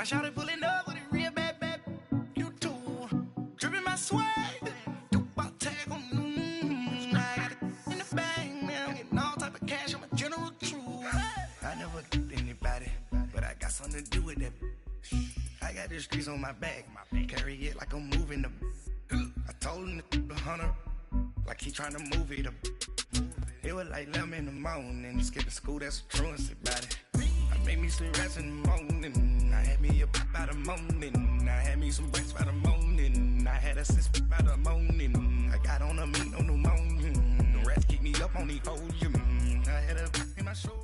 shot it pulling up with it real bad, bad. You too. Dripping my swag. Dope tag on. I got it in the bag, man. I'm getting all type of cash. I'm a general true. I never did anybody, but I got something to do with that. I got the streets on my back. Carry it like I'm moving them. I told him to 100, like he trying to move it up. It was like 11 in the morning. Skip to school, that's a truancy about it. I made me some rest in the morning. I had me a pop by the morning. I had me some breaks by the morning. I had a six by the morning. I got on a meat on the morning. The rats keep me up on the podium. I had a in my shoulder.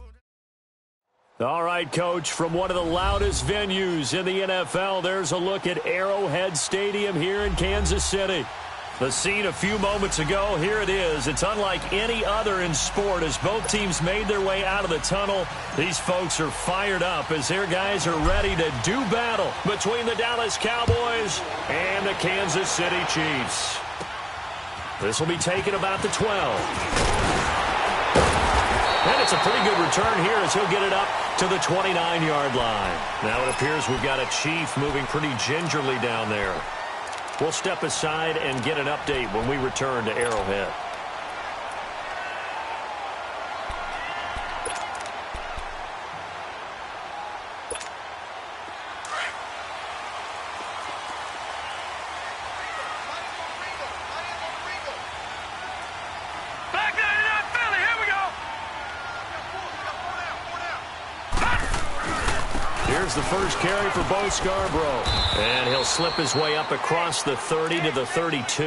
All right, Coach, from one of the loudest venues in the NFL, there's a look at Arrowhead Stadium here in Kansas City. The scene a few moments ago, here it is. It's unlike any other in sport as both teams made their way out of the tunnel. These folks are fired up as their guys are ready to do battle between the Dallas Cowboys and the Kansas City Chiefs. This will be taken about the 12. And it's a pretty good return here as he'll get it up to the 29-yard line. Now it appears we've got a Chief moving pretty gingerly down there. We'll step aside and get an update when we return to Arrowhead. Here's the first carry for Bo Scarborough. And he'll slip his way up across the 30 to the 32.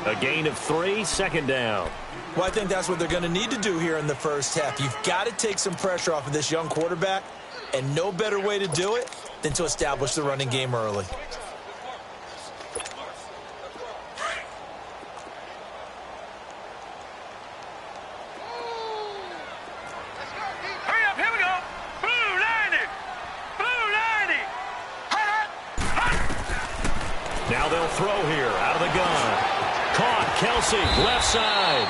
A gain of 3, second down. Well, I think that's what they're going to need to do here in the first half. You've got to take some pressure off of this young quarterback, and no better way to do it than to establish the running game early. Now they'll throw here out of the gun. Caught, Kelsey, left side.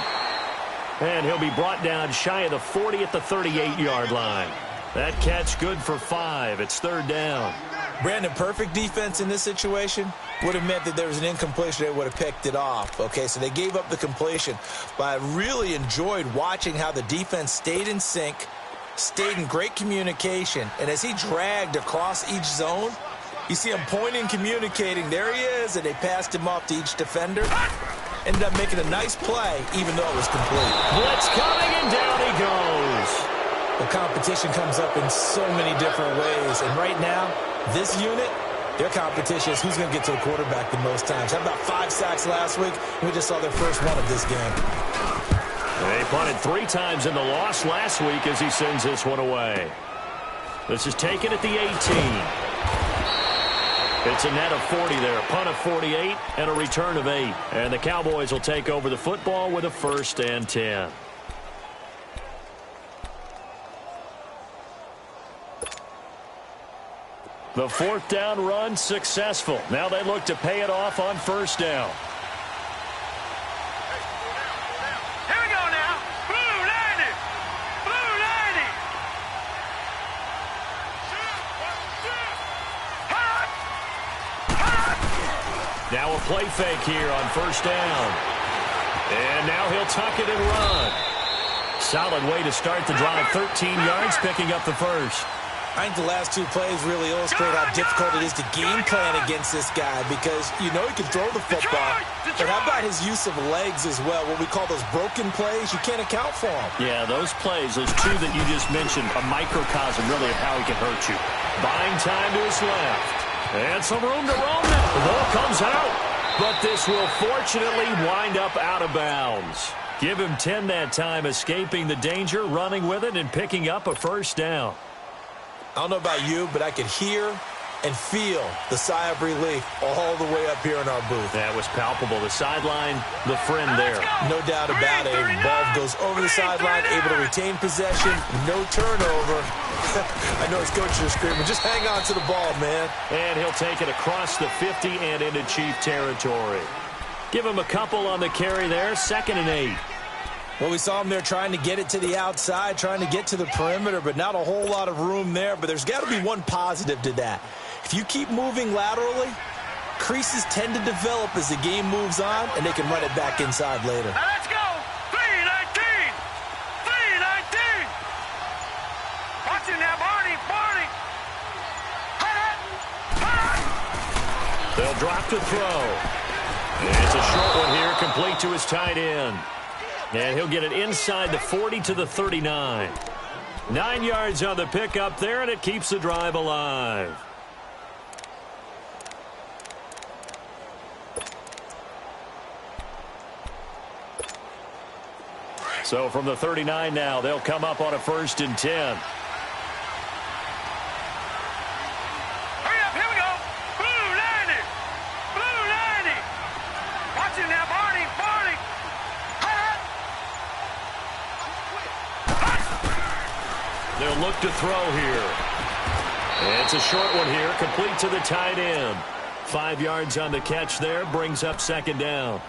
And he'll be brought down shy of the 40 at the 38-yard line. That catch good for 5. It's third down. Brandon, perfect defense in this situation would have meant that there was an incompletion. They would have picked it off. Okay, so they gave up the completion. But I really enjoyed watching how the defense stayed in sync, stayed in great communication. And as he dragged across each zone, you see him pointing, communicating. There he is, and they passed him off to each defender. Ended up making a nice play, even though it was complete. Blitz coming, and down he goes. The competition comes up in so many different ways. And right now, this unit, their competition is who's going to get to the quarterback the most times. How about 5 sacks last week? We just saw their first one of this game. They punted 3 times in the loss last week as he sends this one away. This is taken at the 18. It's a net of 40 there, a punt of 48, and a return of 8. And the Cowboys will take over the football with a 1st and 10. The 4th down run successful. Now they look to pay it off on 1st down. Here we go now. Blue 90. Blue 90. Now a play fake here on 1st down. And now he'll tuck it and run. Solid way to start the drive. 13 yards, picking up the 1st. I think the last 2 plays really illustrate how difficult it is to game plan against this guy because you know he can throw the football, but how about his use of legs as well? What we call those broken plays, you can't account for them. Yeah, those plays, those 2 that you just mentioned, a microcosm really of how he can hurt you. Buying time to his left. And some room to roam now. The ball comes out, but this will fortunately wind up out of bounds. Give him 10 that time, escaping the danger, running with it, and picking up a 1st down. I don't know about you, but I could hear and feel the sigh of relief all the way up here in our booth. That was palpable. The sideline, the friend there. No doubt about it. Ball goes over the sideline, able to retain possession, no turnover. I know his coaches are screaming, just hang on to the ball, man. And he'll take it across the 50 and into Chief territory. Give him a couple on the carry there, 2nd and 8. Well, we saw him there trying to get it to the outside, trying to get to the perimeter, but not a whole lot of room there. But there's got to be one positive to that. If you keep moving laterally, creases tend to develop as the game moves on, and they can run it back inside later. Now let's go. 319. 319. Watch it now, Barney. Barney. They'll drop to throw. It's a short one here, complete to his tight end. And he'll get it inside the 40 to the 39. 9 yards on the pickup there, and it keeps the drive alive. So from the 39 now, they'll come up on a 1st and 10. Hurry up, here we go. Blue 90. Blue 90. Watch it now, Barney. Barney. They'll look to throw here. It's a short one here, complete to the tight end. 5 yards on the catch there, brings up 2nd down.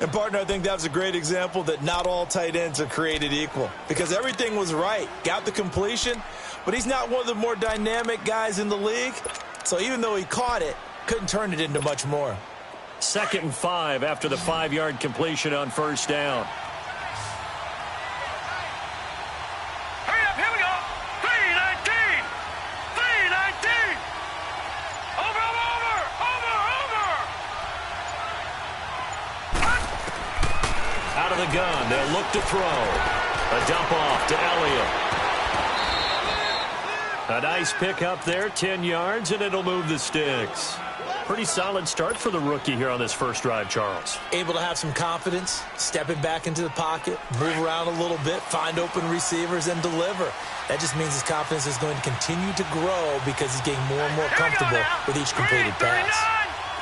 And, partner, I think that's a great example that not all tight ends are created equal, because everything was right. Got the completion, but he's not one of the more dynamic guys in the league. So even though he caught it, couldn't turn it into much more. 2nd and 5 after the 5-yard completion on 1st down. Hurry up, here we go. 319. 319. Over. Out of the gun, they'll look to throw. A dump off to Elliott. A nice pickup there, 10 yards, and it'll move the sticks. Pretty solid start for the rookie here on this first drive, Charles. Able to have some confidence, stepping back into the pocket, move around a little bit, find open receivers, and deliver. That just means his confidence is going to continue to grow because he's getting more and more comfortable with each completed pass.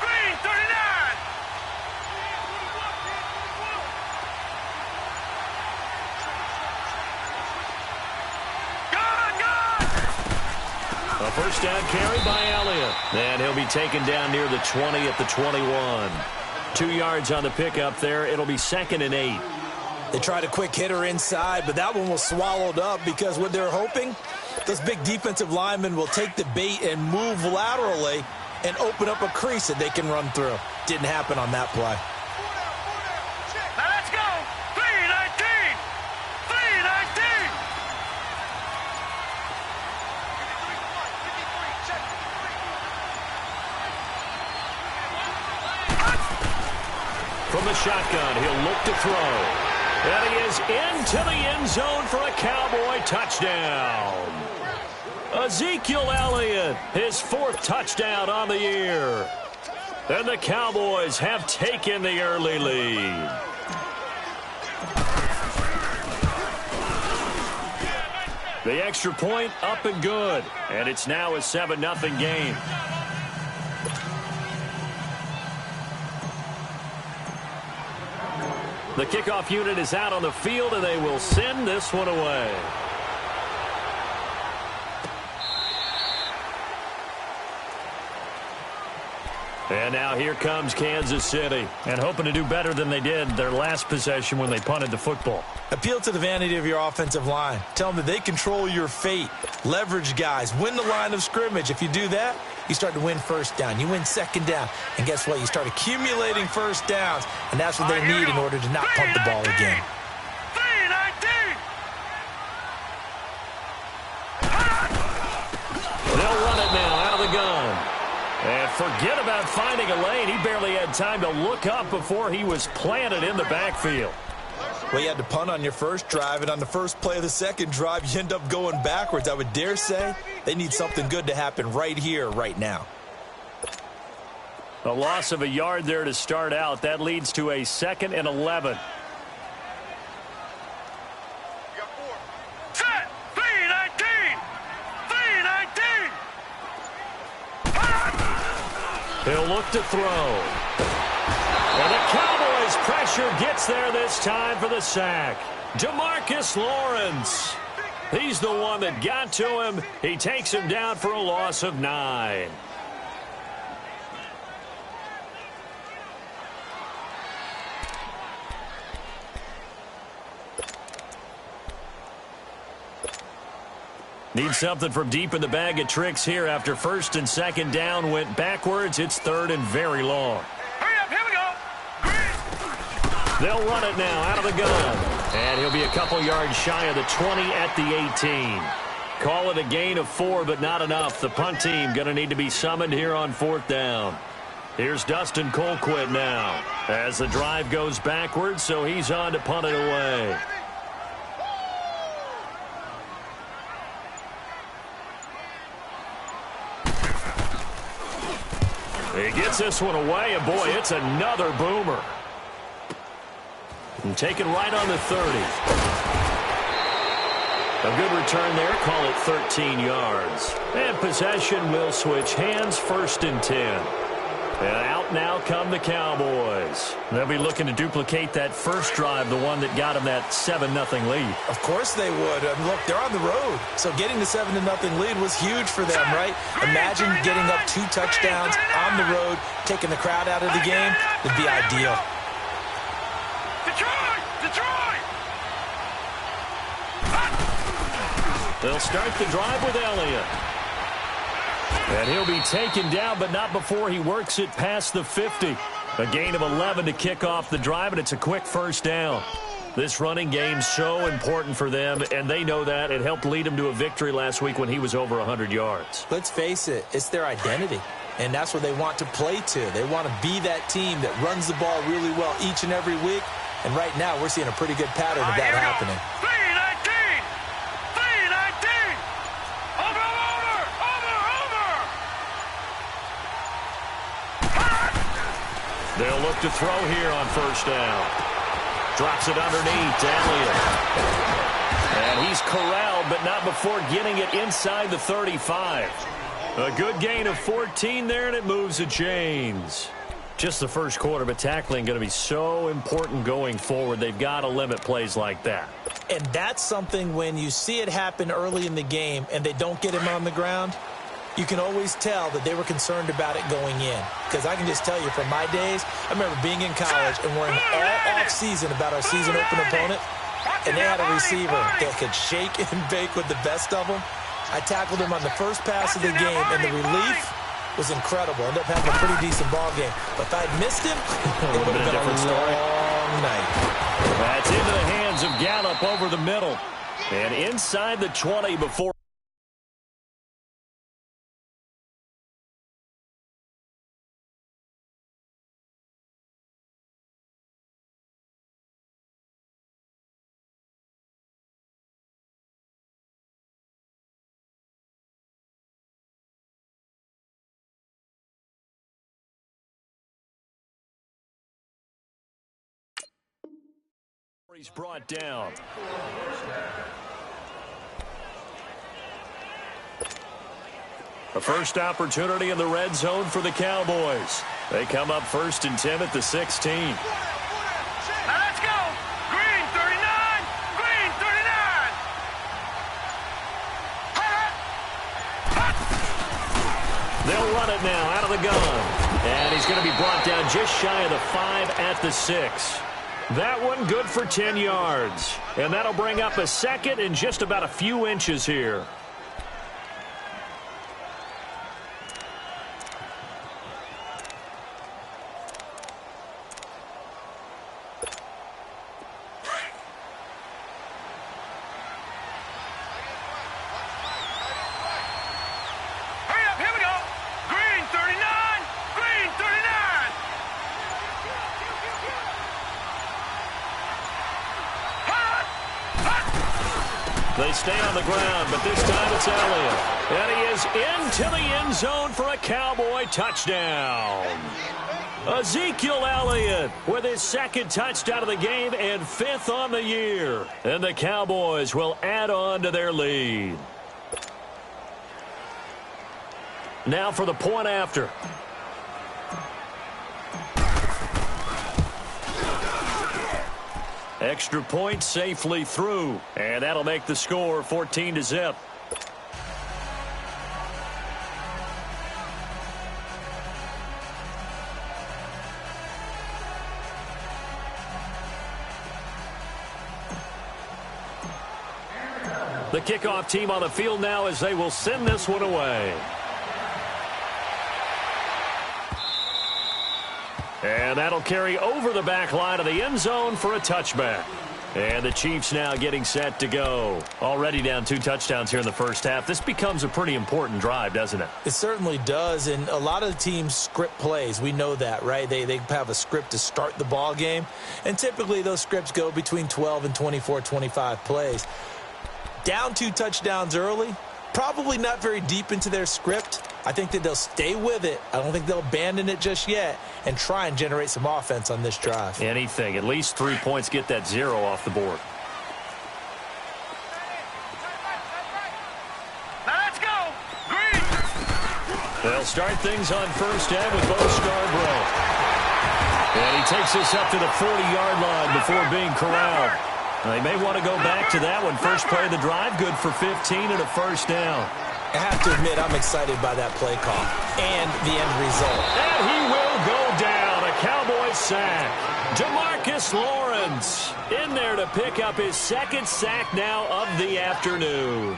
Green 39. A 1st down carry by Elliott. And he'll be taken down near the 20 at the 21. 2 yards on the pickup there. It'll be 2nd and 8. They tried a quick hitter inside, but that one was swallowed up because what they're hoping, those big defensive linemen will take the bait and move laterally and open up a crease that they can run through. Didn't happen on that play. Now let's go. 319. 319. From the shotgun, he'll look to throw. And he is into the end zone for a Cowboy touchdown. Ezekiel Elliott, his 4th touchdown on the year. And the Cowboys have taken the early lead. The extra point up and good. And it's now a 7-0 game. The kickoff unit is out on the field, and they will send this one away. And now here comes Kansas City. And hoping to do better than they did their last possession when they punted the football. Appeal to the vanity of your offensive line. Tell them that they control your fate. Leverage guys. Win the line of scrimmage. If you do that, you start to win 1st down. You win 2nd down. And guess what? You start accumulating 1st downs. And that's what they need in order to not pump the ball again. 319. They'll run it now out of the gun. And forget about finding a lane. He barely had time to look up before he was planted in the backfield. Well, you had to punt on your first drive, and on the first play of the second drive, you end up going backwards. I would dare say they need something good to happen right here, right now. A loss of a yard there to start out. That leads to a 2nd and 11. Set. 319. 319. He'll look to throw. And the Cowboys' pressure gets there this time for the sack. DeMarcus Lawrence. He's the one that got to him. He takes him down for a loss of 9. Need something from deep in the bag of tricks here after first and second down went backwards. It's third and very long. Hurry up, here we go. They'll run it now out of the gun. And he'll be a couple yards shy of the 20 at the 18. Call it a gain of 4, but not enough. The punt team going to need to be summoned here on fourth down. Here's Dustin Colquitt now as the drive goes backwards, so he's on to punt it away. He gets this one away, and boy, it's another boomer. And taken right on the 30. A good return there. Call it 13 yards. And possession will switch hands, first and 10. And out now come the Cowboys. They'll be looking to duplicate that first drive, the one that got them that 7-0 lead. Of course they would. Look, they're on the road. So getting the 7-0 lead was huge for them, right? Imagine getting up 2 touchdowns on the road, taking the crowd out of the game. It'd be ideal. Detroit! Detroit! They'll start the drive with Elliott. And he'll be taken down, but not before he works it past the 50. A gain of 11 to kick off the drive, and it's a quick first down. This running game's so important for them, and they know that. It helped lead them to a victory last week when he was over 100 yards. Let's face it, it's their identity, and that's what they want to play to. They want to be that team that runs the ball really well each and every week, and right now we're seeing a pretty good pattern of that happening. 3-19! They'll look to throw here on first down. Drops it underneath to Elliott. And he's corralled, but not before getting it inside the 35. A good gain of 14 there, and it moves the chains. Just the first quarter, but tackling going to be so important going forward. They've got to limit plays like that. And that's something when you see it happen early in the game and they don't get him on the ground, you can always tell that they were concerned about it going in. Because I can just tell you from my days, I remember being in college and worrying all off-season about our season open opponent, and they had a receiver that could shake and bake with the best of them. I tackled him on the first pass of the game, and the relief was incredible. Ended up having a pretty decent ball game. But if I'd missed him, it would have been a long night. That's into the hands of Gallup over the middle. And inside the 20 before. He's brought down. A first opportunity in the red zone for the Cowboys. They come up first and 10 at the 16. Now let's go! Green 39! Green 39! They'll run it now out of the gun. And he's going to be brought down just shy of the 5 at the 6. That one good for 10 yards. And that'll bring up a second and just about a few inches here. Hurry up, here we go! Green 39! Green 39! They stay on the ground, but this time it's Elliott. And he is into the end zone for a Cowboy touchdown. Ezekiel Elliott with his second touchdown of the game and 5th on the year. And the Cowboys will add on to their lead. Now for the point after. Extra point safely through, and that'll make the score 14-0. The kickoff team on the field now as they will send this one away. And that'll carry over the back line of the end zone for a touchback. And the Chiefs now getting set to go. Already down 2 touchdowns here in the first half. This becomes a pretty important drive, doesn't it? It certainly does, and a lot of the teams script plays. We know that, right? They have a script to start the ball game, and typically those scripts go between 12 and 24, 25 plays. Down 2 touchdowns early, probably not very deep into their script. I think that they'll stay with it. I don't think they'll abandon it just yet and try and generate some offense on this drive. Anything. At least 3 points, get that 0 off the board. Now let's go. Green. They'll start things on first down with Bo Scarborough. And he takes this up to the 40-yard line before being corralled. They may want to go back to that one. First play of the drive, good for 15 and a first down. I have to admit, I'm excited by that play call and the end result. And he will go down. A Cowboys sack. DeMarcus Lawrence in there to pick up his second sack now of the afternoon.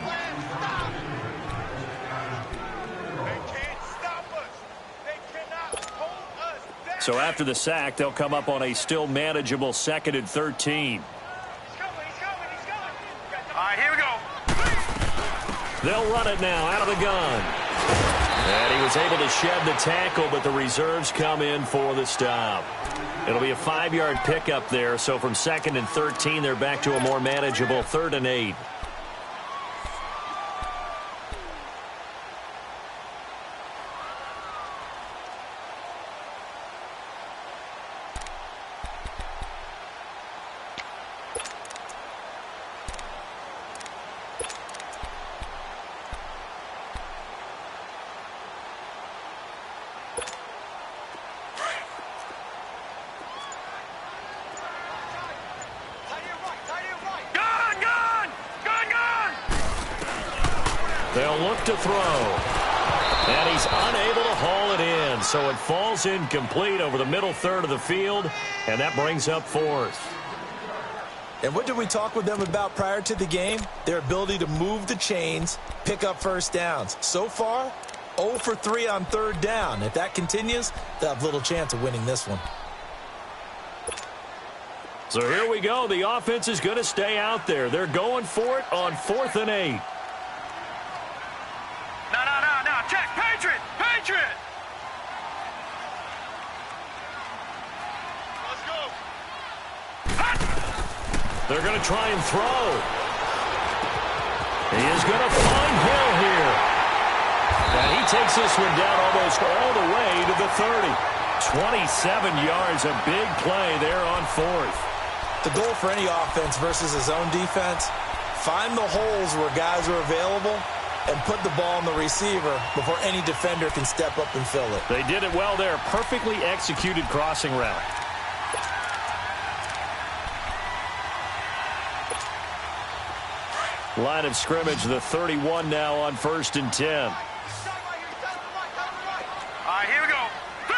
They can't stop us. They cannot hold us down. So after the sack, they'll come up on a still manageable 2nd and 13. All right, here we go. They'll run it now out of the gun. And he was able to shed the tackle, but the reserves come in for the stop. It'll be a 5-yard pickup there, so from 2nd and 13, they're back to a more manageable 3rd and 8. They'll look to throw. And he's unable to haul it in. So it falls incomplete over the middle third of the field. And that brings up 4th. And what did we talk with them about prior to the game? Their ability to move the chains, pick up first downs. So far, 0 for 3 on 3rd down. If that continues, they'll have little chance of winning this one. So here we go. The offense is going to stay out there. They're going for it on 4th and 8. No. Check. Patriot. Let's go. They're going to try and throw. He is going to find Hill here. And he takes this one down almost all the way to the 30. 27 yards, a big play there on 4th. The goal for any offense versus his own defense, find the holes where guys are available and put the ball on the receiver before any defender can step up and fill it. They did it well there. Perfectly executed crossing route. Line of scrimmage, the 31 now on 1st and 10. All right, here we go. 3-19.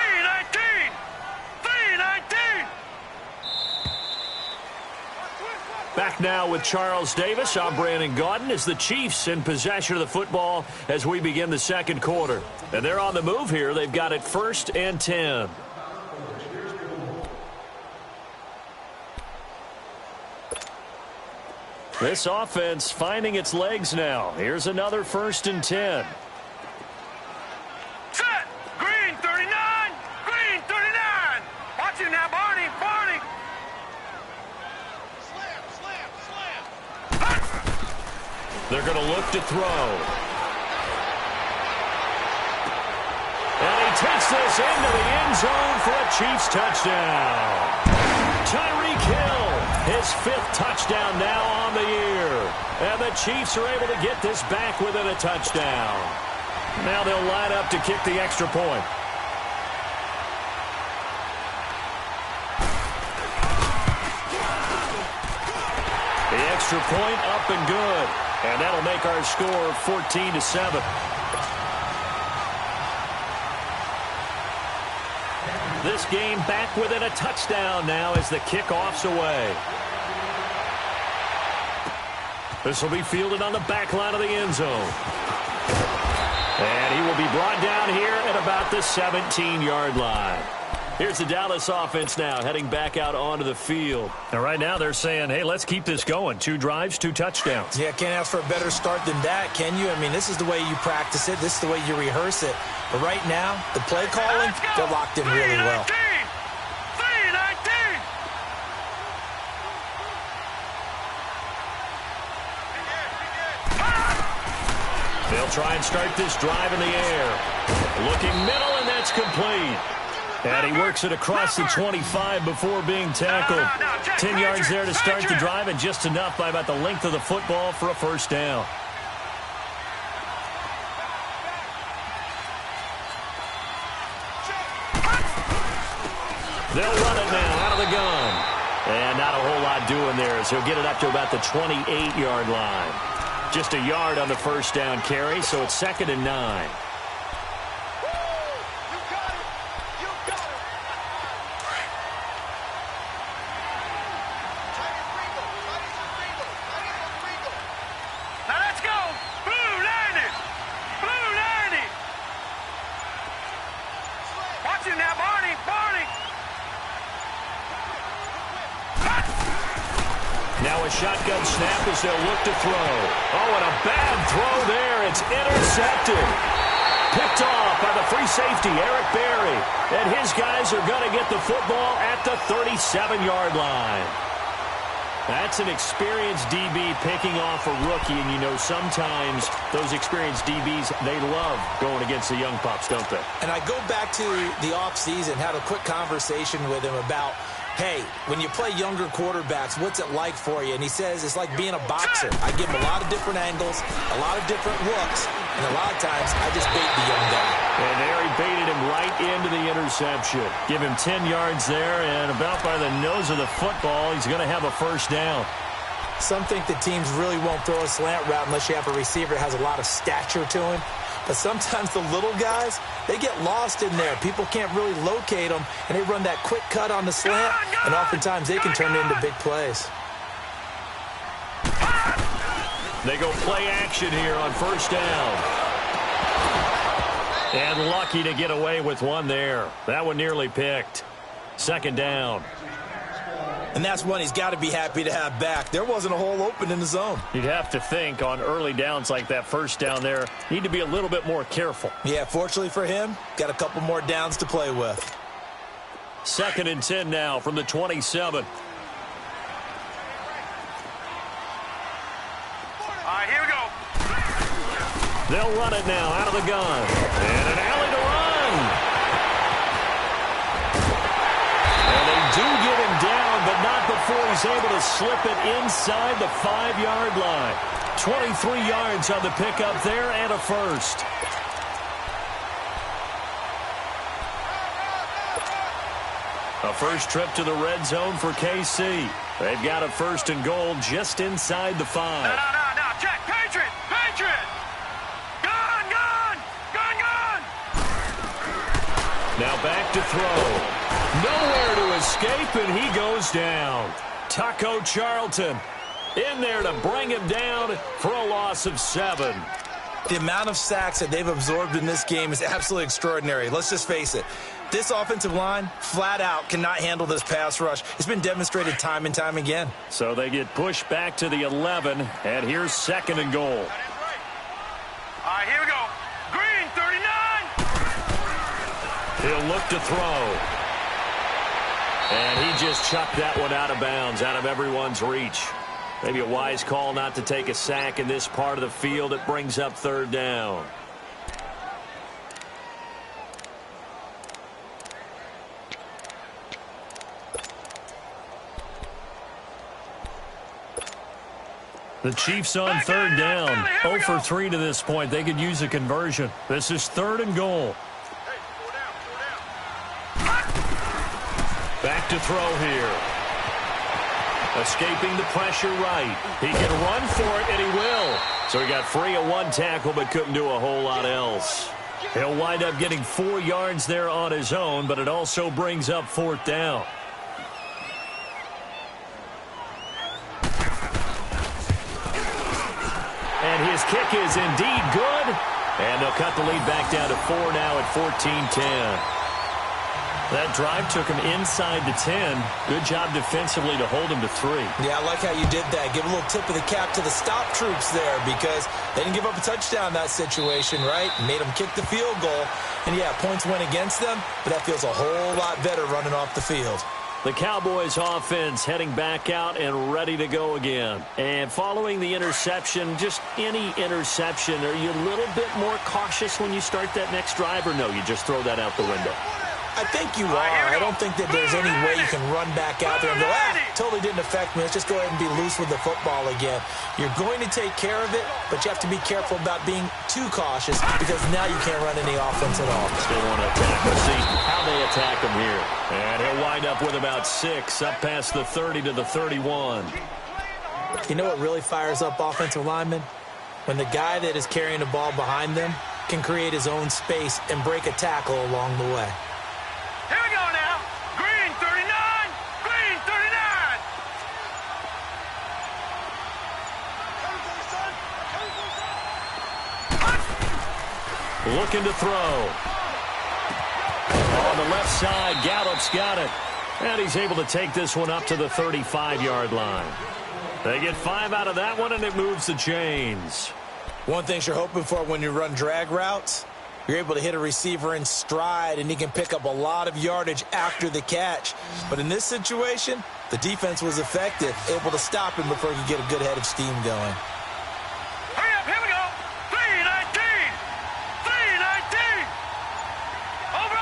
Back now with Charles Davis. I'm Brandon Gaudin as the Chiefs in possession of the football as we begin the 2nd quarter. And they're on the move here. They've got it 1st and 10. This offense finding its legs now. Here's another 1st and 10. Set. Green 39. Green 39. Watch him now, Barney. Slam. They're going to look to throw. And he takes this into the end zone for a Chiefs touchdown. Tyreek Hill, his 5th touchdown now on the year. And the Chiefs are able to get this back within a touchdown. Now they'll line up to kick the extra point. The extra point up and good. And that'll make our score 14-7. This game back within a touchdown now as the kickoff's away. This will be fielded on the back line of the end zone. And he will be brought down here at about the 17-yard line. Here's the Dallas offense now heading back out onto the field. And right now they're saying, hey, let's keep this going. 2 drives, 2 touchdowns. Yeah, can't ask for a better start than that, can you? I mean, this is the way you practice it. This is the way you rehearse it. But right now, the play calling, they're locked in really well. 3-19. They'll try and start this drive in the air. Looking middle, and that's complete. And he works it across the 25 before being tackled. 10 yards there to start the drive, and just enough by about the length of the football for a first down. They'll run it now out of the gun. And not a whole lot doing there, as he'll get it up to about the 28-yard line. Just a yard on the first down carry, so it's 2nd and 9. Now a shotgun snap as they'll look to throw. Oh, and a bad throw there. It's intercepted. Picked off by the free safety, Eric Berry. And his guys are going to get the football at the 37-yard line. That's an experienced DB picking off a rookie, and you know sometimes those experienced DBs, they love going against the young pups, don't they? And I go back to the offseason, had a quick conversation with him about, hey, when you play younger quarterbacks, what's it like for you? And he says it's like being a boxer. I give him a lot of different angles, a lot of different looks, and a lot of times I just bait the young guy. And there he baited him right into the interception. Give him 10 yards there, and about by the nose of the football, he's going to have a first down. Some think that teams really won't throw a slant route unless you have a receiver that has a lot of stature to him. But sometimes the little guys, they get lost in there. People can't really locate them, and they run that quick cut on the slant, and oftentimes they can turn it into big plays. They go play action here on first down. And lucky to get away with one there. That one nearly picked. 2nd down. And that's one he's got to be happy to have back. There wasn't a hole open in the zone. You'd have to think on early downs like that first down there, need to be a little bit more careful. Yeah, fortunately for him, got a couple more downs to play with. 2nd and 10 now from the 27. All right, here we go. They'll run it now out of the gun. And an alley to run. And they do get him down, but not before he's able to slip it inside the 5-yard line. 23 yards on the pickup there and a first. A first trip to the red zone for KC. They've got a 1st and goal just inside the 5. No, check. Patriot. Gun. Now back to throw. Nowhere to escape, and he goes down. Taco Charlton in there to bring him down for a loss of 7. The amount of sacks that they've absorbed in this game is absolutely extraordinary. Let's just face it. This offensive line, flat out, cannot handle this pass rush. It's been demonstrated time and time again. So they get pushed back to the 11, and here's 2nd and goal. All right, here we go. Green, 39. He'll look to throw. And he just chucked that one out of bounds, out of everyone's reach. Maybe a wise call not to take a sack in this part of the field. It brings up 3rd down. The Chiefs on 3rd down. 0 for 3 to this point. They could use a conversion. This is 3rd and goal. Back to throw here. Escaping the pressure right. He can run for it, and he will. So he got free of 1 tackle, but couldn't do a whole lot else. He'll wind up getting 4 yards there on his own, but it also brings up 4th down. This kick is indeed good. And they'll cut the lead back down to 4 now at 14-10. That drive took him inside the 10. Good job defensively to hold him to 3. Yeah, I like how you did that. Give a little tip of the cap to the stop troops there because they didn't give up a touchdown in that situation, right? Made them kick the field goal. And, yeah, points went against them, but that feels a whole lot better running off the field. The Cowboys offense heading back out and ready to go again. And following the interception, just any interception, are you a little bit more cautious when you start that next drive, or no, you just throw that out the window? I think you are. I don't think that there's any way you can run back out there and go, totally didn't affect me. Let's just go ahead and be loose with the football again. You're going to take care of it, but you have to be careful about being too cautious because now you can't run any offense at all. Still want to attack. Let's see how they attack him here. And he'll wind up with about 6 up past the 30 to the 31. You know what really fires up offensive linemen? When the guy that is carrying the ball behind them can create his own space and break a tackle along the way. Here we go now. Green 39. Green 39. Looking to throw. On the left side, Gallup's got it. And he's able to take this one up to the 35-yard line. They get 5 out of that one, and it moves the chains. One thing you're hoping for when you run drag routes, you're able to hit a receiver in stride, and he can pick up a lot of yardage after the catch. But in this situation, the defense was effective, able to stop him before he could get a good head of steam going. Hurry up, here we go. 319. 319. Over.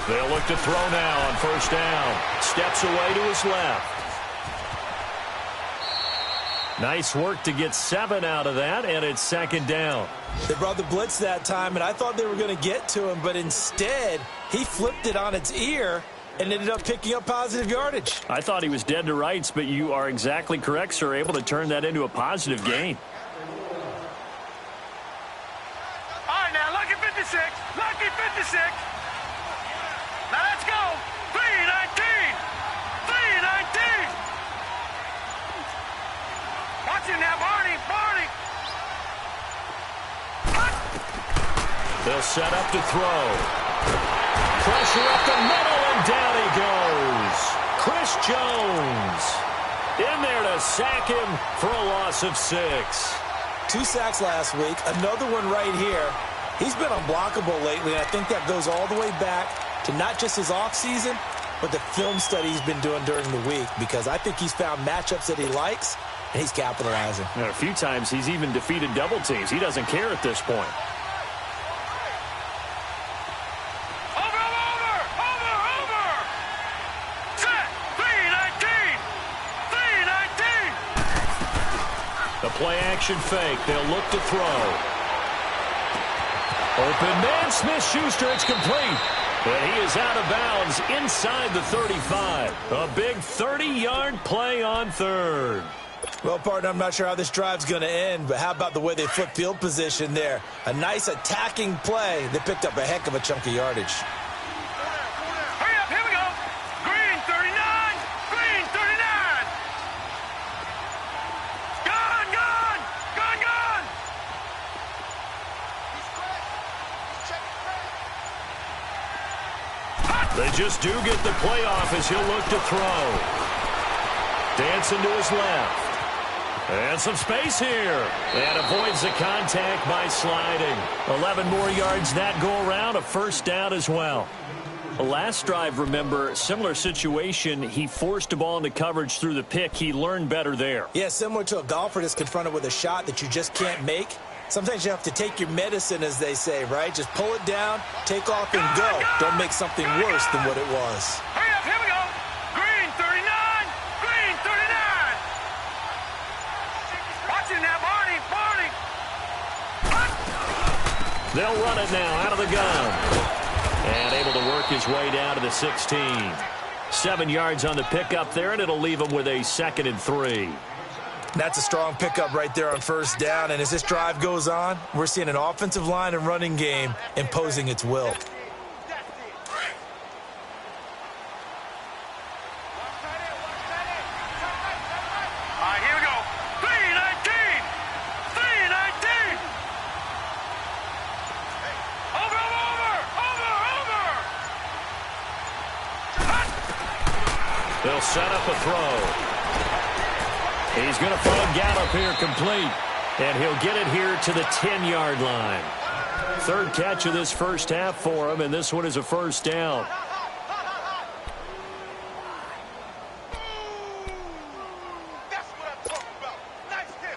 They'll look to throw now on first down. Steps away to his left. Nice work to get 7 out of that, and it's second down. They brought the blitz that time, and I thought they were going to get to him, but instead, he flipped it on its ear and ended up picking up positive yardage. I thought he was dead to rights, but you are exactly correct, sir, able to turn that into a positive gain. All right, now, lucky 56. Lucky 56. Now, let's go. 319. 319. Watch him now, Barney. They'll set up to throw. Pressure up the middle, and down he goes. Chris Jones in there to sack him for a loss of 6. 2 sacks last week, another one right here. He's been unblockable lately, and I think that goes all the way back to not just his offseason, but the film study he's been doing during the week, because I think he's found matchups that he likes, and he's capitalizing. And a few times he's even defeated double teams. He doesn't care at this point. Over. Set. 319. 319. The play-action fake. They'll look to throw. Open man, Smith-Schuster. It's complete. But he is out of bounds inside the 35. A big 30-yard play on third. Well, partner, I'm not sure how this drive's going to end, but how about the way they flip field position there? A nice attacking play. They picked up a heck of a chunk of yardage. Hurry up, here we go. Green 39. Green 39. Gone. They just do get the playoff as he'll look to throw. Dancing to his left. And some space here. And avoids the contact by sliding. 11 more yards that go around. A first down as well. The last drive, remember, similar situation. He forced a ball into coverage through the pick. He learned better there. Yeah, similar to a golfer that's confronted with a shot that you just can't make. Sometimes you have to take your medicine, as they say, right? Just pull it down, take off, and go. Don't make something worse than what it was. Hurry up, here we go. Green 39. Green 39. Watch it now, Barney. They'll run it now out of the gun. And able to work his way down to the 16. 7 yards on the pickup there, and it'll leave him with a 2nd and 3. That's a strong pickup right there on first down, and as this drive goes on, we're seeing an offensive line and running game imposing its will. set up a throw. He's going to find Gallup here complete. And he'll get it here to the 10-yard line. Third catch of this first half for him, and this one is a first down.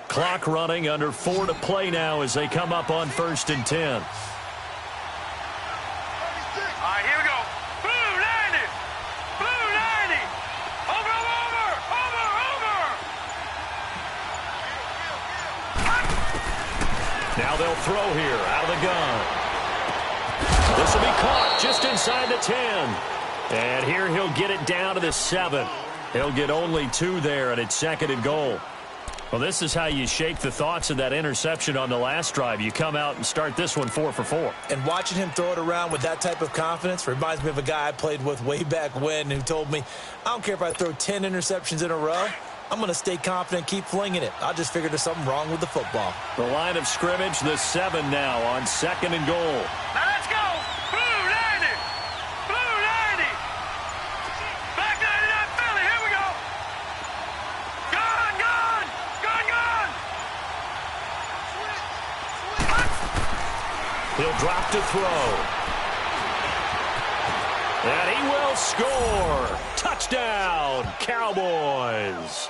Clock running, under 4 to play now as they come up on 1st and 10. All right, here we go. Blue 90. Blue 90. Over. Now they'll throw here out of the gun. This will be caught just inside the 10. And here he'll get it down to the 7. He'll get only 2 there, and it's 2nd and goal. Well, this is how you shake the thoughts of that interception on the last drive. You come out and start this one 4 for 4. And watching him throw it around with that type of confidence reminds me of a guy I played with way back when who told me, I don't care if I throw 10 interceptions in a row. I'm going to stay confident, keep flinging it. I just figured there's something wrong with the football. The line of scrimmage, the 7 now on 2nd and goal. Now let's go. Blue 90. Blue 90. Black 99 Philly. Here we go. Gun. He'll drop to throw. And he will score. Touchdown, Cowboys.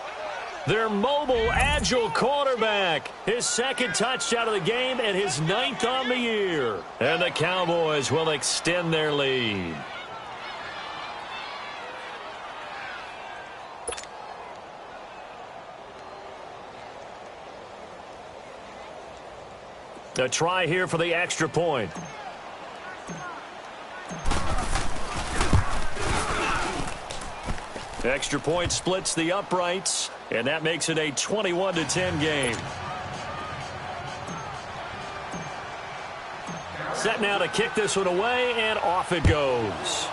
Their mobile, agile quarterback. His 2nd touchdown of the game and his 9th on the year. And the Cowboys will extend their lead. A try here for the extra point. Extra point splits the uprights, and that makes it a 21-10 game. Set now to kick this one away, and off it goes.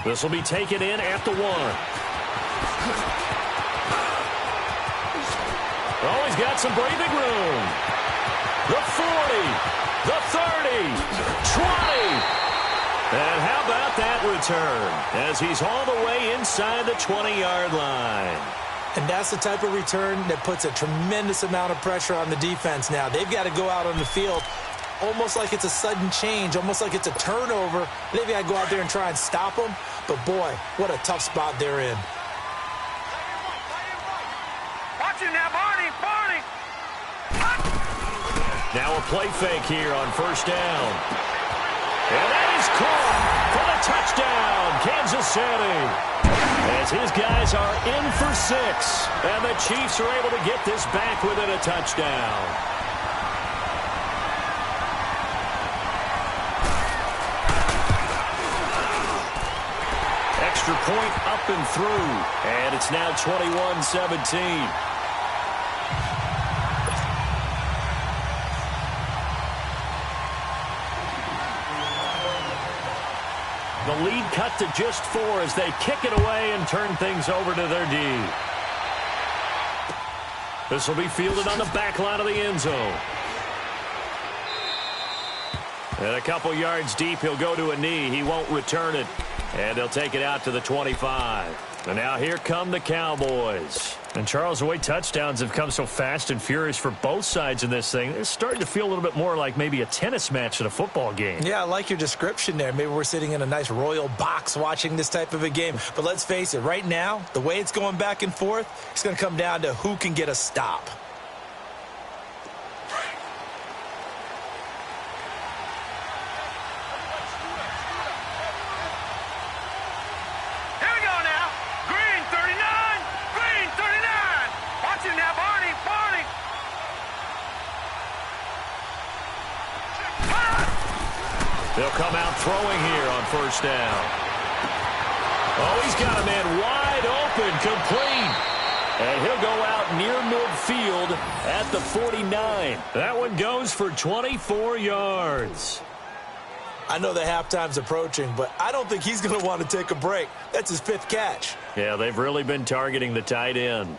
This will be taken in at the 1. Oh, he's got some breathing room. The 40, the 30, 20. And how about that return as he's all the way inside the 20-yard line. And that's the type of return that puts a tremendous amount of pressure on the defense now. They've got to go out on the field almost like it's a sudden change, almost like it's a turnover. They've got to go out there and try and stop them. But, boy, what a tough spot they're in. Watch it now, Barney. Now a play fake here on 1st down. And that is caught for the touchdown, Kansas City. As his guys are in for 6. And the Chiefs are able to get this back within a touchdown. Extra point up and through. And it's now 21-17. The lead cut to just 4 as they kick it away and turn things over to their D. This will be fielded on the back line of the end zone. And a couple yards deep, he'll go to a knee. He won't return it. And they'll take it out to the 25. And now here come the Cowboys. And, Charles, the way touchdowns have come so fast and furious for both sides in this thing, it's starting to feel a little bit more like maybe a tennis match than a football game. Yeah, I like your description there. Maybe we're sitting in a nice royal box watching this type of a game. But let's face it, right now, the way it's going back and forth, it's going to come down to who can get a stop. They'll come out throwing here on 1st down. Oh, he's got a man wide open, complete. And he'll go out near midfield at the 49. That one goes for 24 yards. I know the halftime's approaching, but I don't think he's going to want to take a break. That's his 5th catch. Yeah, they've really been targeting the tight end.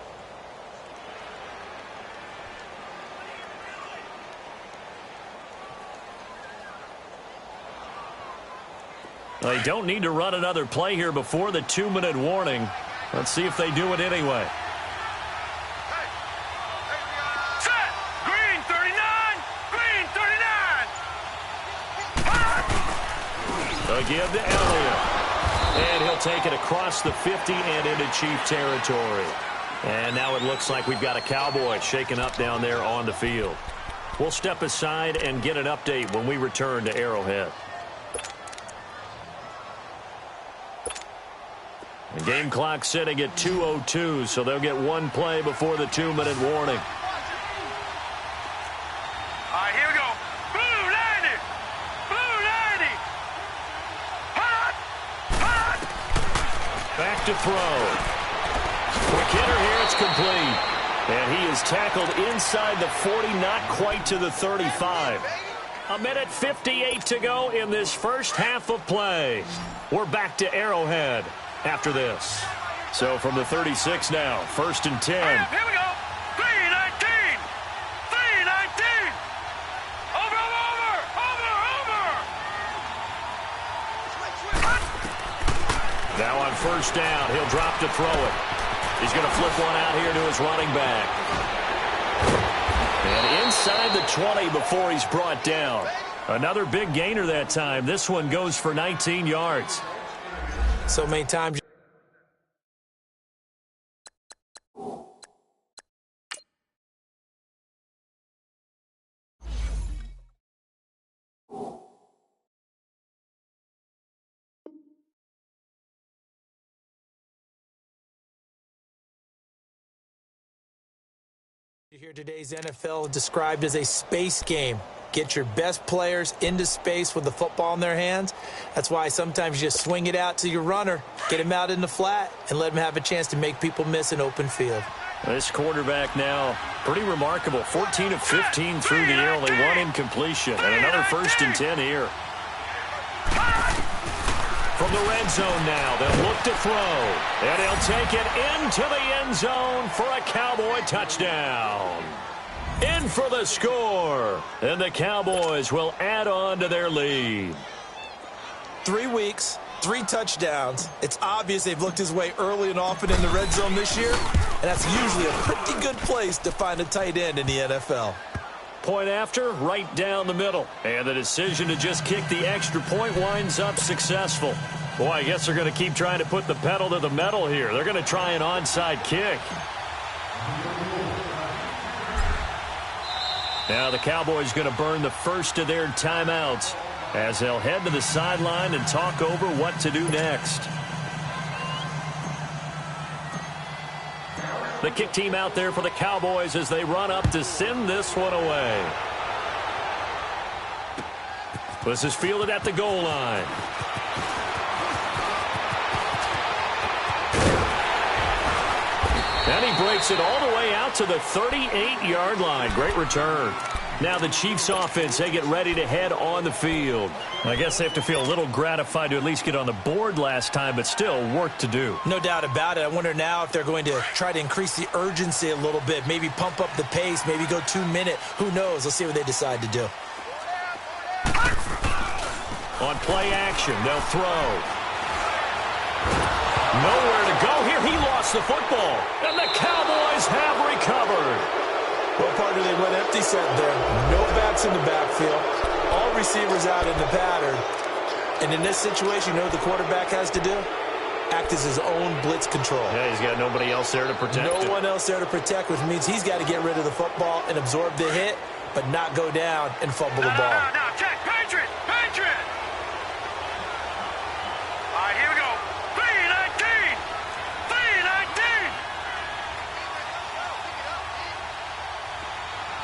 They don't need to run another play here before the 2-minute warning. Let's see if they do it anyway. Set! Green 39! Green 39! They'll give to Elliott. And he'll take it across the 50 and into Chief territory. And now it looks like we've got a Cowboy shaken up down there on the field. We'll step aside and get an update when we return to Arrowhead. The game clock sitting at 2:02, so they'll get one play before the 2-minute warning. All right, here we go. Blue 90! Blue 90! Hot! Hot! Back to throw. Quick hitter here, it's complete. And he is tackled inside the 40, not quite to the 35. 1:58 to go in this first half of play. We're back to Arrowhead after this. So from the 36 now, 1st and 10. Here we go. 319! 319! Over, over, over, over! Now on 1st down, he'll drop to throw it. He's going to flip one out here to his running back. And inside the 20 before he's brought down. Another big gainer that time. This one goes for 19 yards. So many times. You hear today's NFL described as a space game. Get your best players into space with the football in their hands. That's why sometimes you just swing it out to your runner, get him out in the flat, and let him have a chance to make people miss an open field. This quarterback now, pretty remarkable. 14 of 15 through the air, only one incompletion. And another 1st and 10 here. From the red zone now, they'll look to throw. And he'll take it into the end zone for a Cowboy touchdown. In for the score. And the Cowboys will add on to their lead. 3 weeks, 3 touchdowns. It's obvious they've looked his way early and often in the red zone this year. And that's usually a pretty good place to find a tight end in the NFL. Point after, right down the middle. And the decision to just kick the extra point winds up successful. Boy, I guess they're going to keep trying to put the pedal to the metal here. They're going to try an onside kick. Now the Cowboys going to burn the first of their timeouts as they'll head to the sideline and talk over what to do next. The kick team out there for the Cowboys as they run up to send this one away. This is fielded at the goal line. And he breaks it all the way out to the 38-yard line. Great return. Now the Chiefs offense, they get ready to head on the field. I guess they have to feel a little gratified to at least get on the board last time, but still work to do. No doubt about it. I wonder now if they're going to try to increase the urgency a little bit, maybe pump up the pace, maybe go 2-minute. Who knows? Let's see what they decide to do. On play action, they'll throw. Nowhere to go here. He lost the football, and the Cowboys have recovered. Well, partner, they went empty set there. No backs in the backfield. All receivers out in the pattern. And in this situation, you know what the quarterback has to do? Act as his own blitz control. Yeah, he's got nobody else there to protect him. No one else there to protect, which means he's got to get rid of the football and absorb the hit, but not go down and fumble the ball. No, check. Patriot! Patriot! All right, here we go. 319! 319!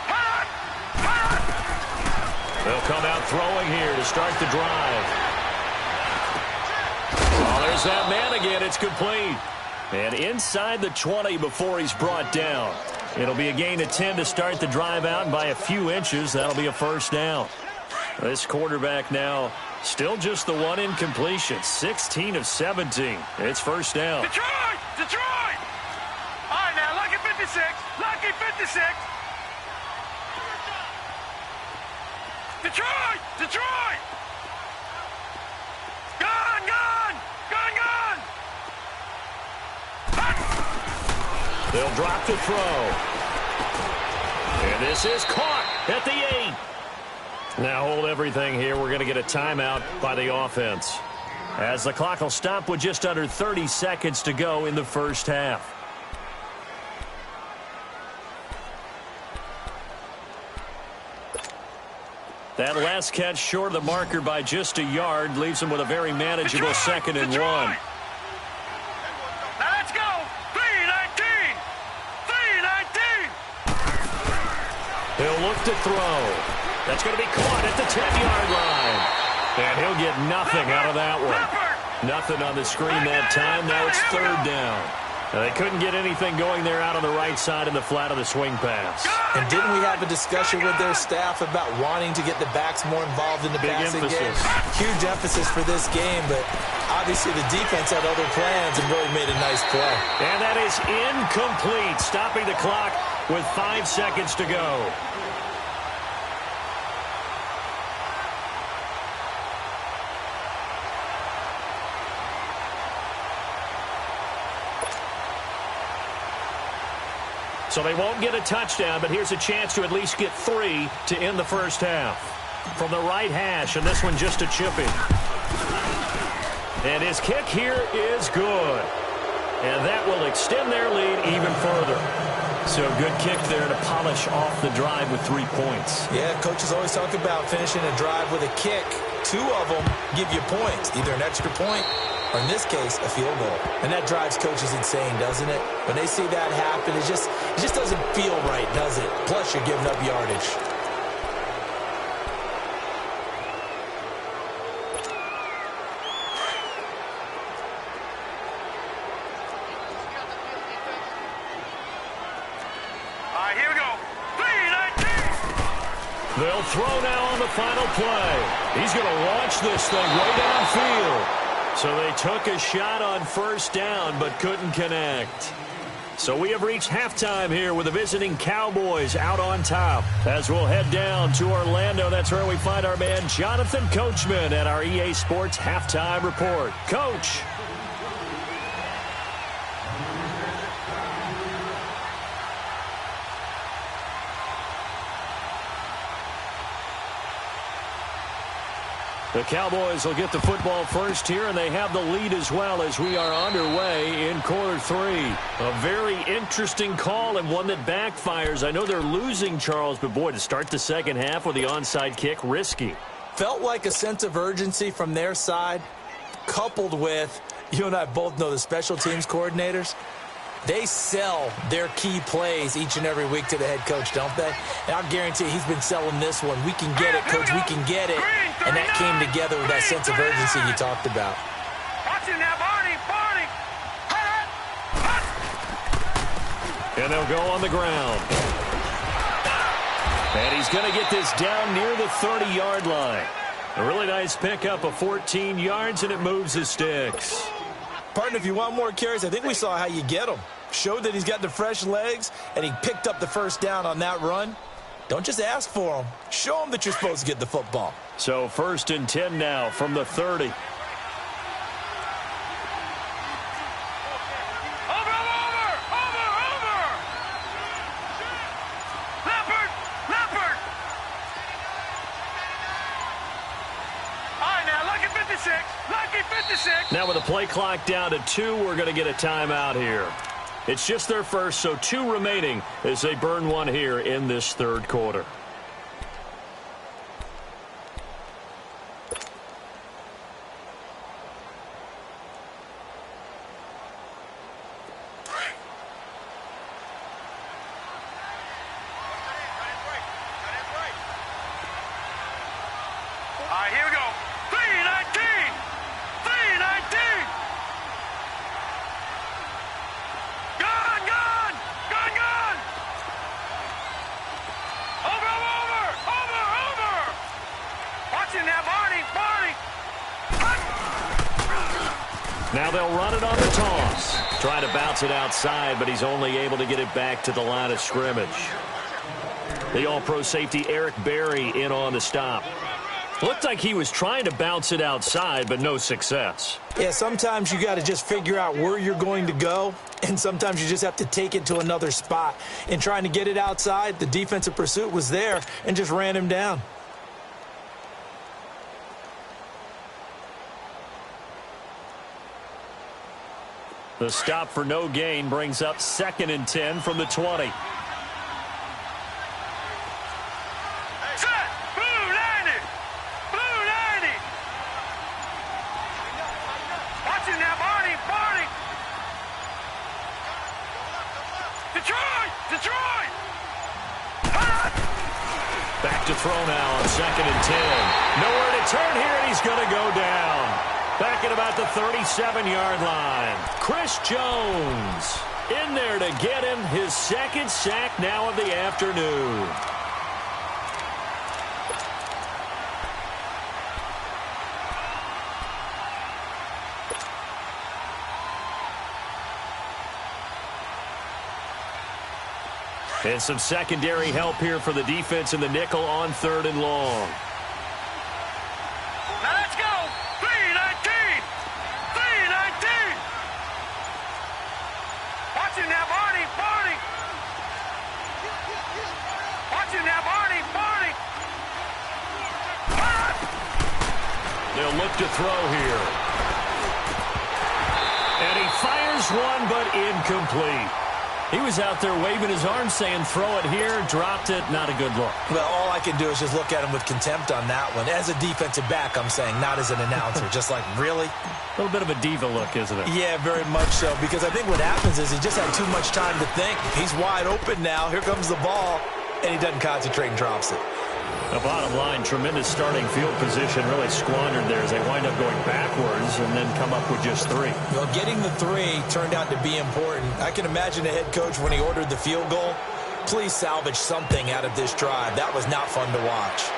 Hot! Hot! They'll come out throwing here to start the drive. Oh, there's that man again. It's complete. And inside the 20 before he's brought down. It'll be a gain of 10 to start the drive out, and by a few inches, that'll be a 1st down. This quarterback now still just the one incompletion, 16 of 17. It's 1st down. Detroit! Detroit! All right, now, lucky 56. Lucky 56. Detroit! Detroit! Got They'll drop the throw. And this is caught at the 8. Now hold everything here. We're going to get a timeout by the offense, as the clock will stop with just under 30 seconds to go in the first half. That last catch short of the marker by just a yard leaves him with a very manageable 2nd and 1. Now let's go. 3-19. 3-19. He'll look to throw. That's going to be caught at the 10-yard line. And he'll get nothing out of that one. Nothing on the screen that time. Now it's 3rd down. Now they couldn't get anything going there out on the right side in the flat of the swing pass. And didn't we have a discussion with their staff about wanting to get the backs more involved in the passing game? Huge emphasis for this game, but obviously the defense had other plans and really made a nice play. And that is incomplete, stopping the clock with 5 seconds to go. So they won't get a touchdown, but here's a chance to at least get 3 to end the first half. From the right hash, and this one just a chippy. And his kick here is good. And that will extend their lead even further. So good kick there to polish off the drive with 3 points. Yeah, coaches always talk about finishing a drive with a kick. 2 of them give you points, either an extra point or, in this case, a field goal. And that drives coaches insane, doesn't it? When they see that happen, it just doesn't feel right, does it? Plus, you're giving up yardage. All right, here we go. 3-19. They'll throw now on the final play. He's going to launch this thing way downfield. So they took a shot on first down, but couldn't connect. So we have reached halftime here with the visiting Cowboys out on top. As we'll head down to Orlando, that's where we find our man Jonathan Coachman at our EA Sports Halftime Report. Coach. The Cowboys will get the football first here, and they have the lead as well as we are underway in quarter 3. A very interesting call and one that backfires. I know they're losing, Charles, but boy, to start the second half with the onside kick, risky. Felt like a sense of urgency from their side, coupled with, you and I both know the special teams coordinators. They sell their key plays each and every week to the head coach, don't they? And I'll guarantee he's been selling this one. We can get it, coach, we can get it. And that came together with that sense of urgency you talked about. Watch it now, Barney. And they'll go on the ground. And he's going to get this down near the 30-yard line. A really nice pickup of 14 yards, and it moves the sticks. Partner, if you want more carries, I think we saw how you get them. Showed that he's got the fresh legs, and he picked up the first down on that run. Don't just ask for them. Show them that you're supposed to get the football. So 1st and 10 now from the 30. Over. Leopard. All right, now, lucky 56. Lucky 56. Now with the play clock down to 2, we're going to get a timeout here. It's just their first, so 2 remaining as they burn one here in this third quarter. All right, here we go. 3-19. Gone. Over. Watch it now, Barney. Now they'll run it on the toss. Trying to bounce it outside, but he's only able to get it back to the line of scrimmage. The all-pro safety Eric Berry in on the stop. Looked like he was trying to bounce it outside, but no success. Yeah, sometimes you got to just figure out where you're going to go, and sometimes you just have to take it to another spot. In trying to get it outside, the defensive pursuit was there and just ran him down. The stop for no gain brings up 2nd and 10 from the 20. Back to throw now on 2nd and 10. Nowhere to turn here, and he's going to go down. Back at about the 37-yard line. Chris Jones in there to get him his 2nd sack now of the afternoon. And some secondary help here for the defense in the nickel on 3rd and long. Now let's go. 3-19. 3-19. Watch it now, Barney. Barney. Watch it now, Barney. Barney. They'll look to throw here. And he fires one, but incomplete. He was out there waving his arms saying, throw it here, dropped it, not a good look. Well, all I can do is just look at him with contempt on that one. As a defensive back, I'm saying, not as an announcer. Just like, really? A little bit of a diva look, isn't it? Yeah, very much so, because I think what happens is he just had too much time to think. He's wide open now. Here comes the ball, and he doesn't concentrate and drops it. The bottom line, tremendous starting field position, really squandered there as they wind up going backwards and then come up with just 3. Well, getting the 3 turned out to be important. I can imagine the head coach when he ordered the field goal. Please salvage something out of this drive. That was not fun to watch.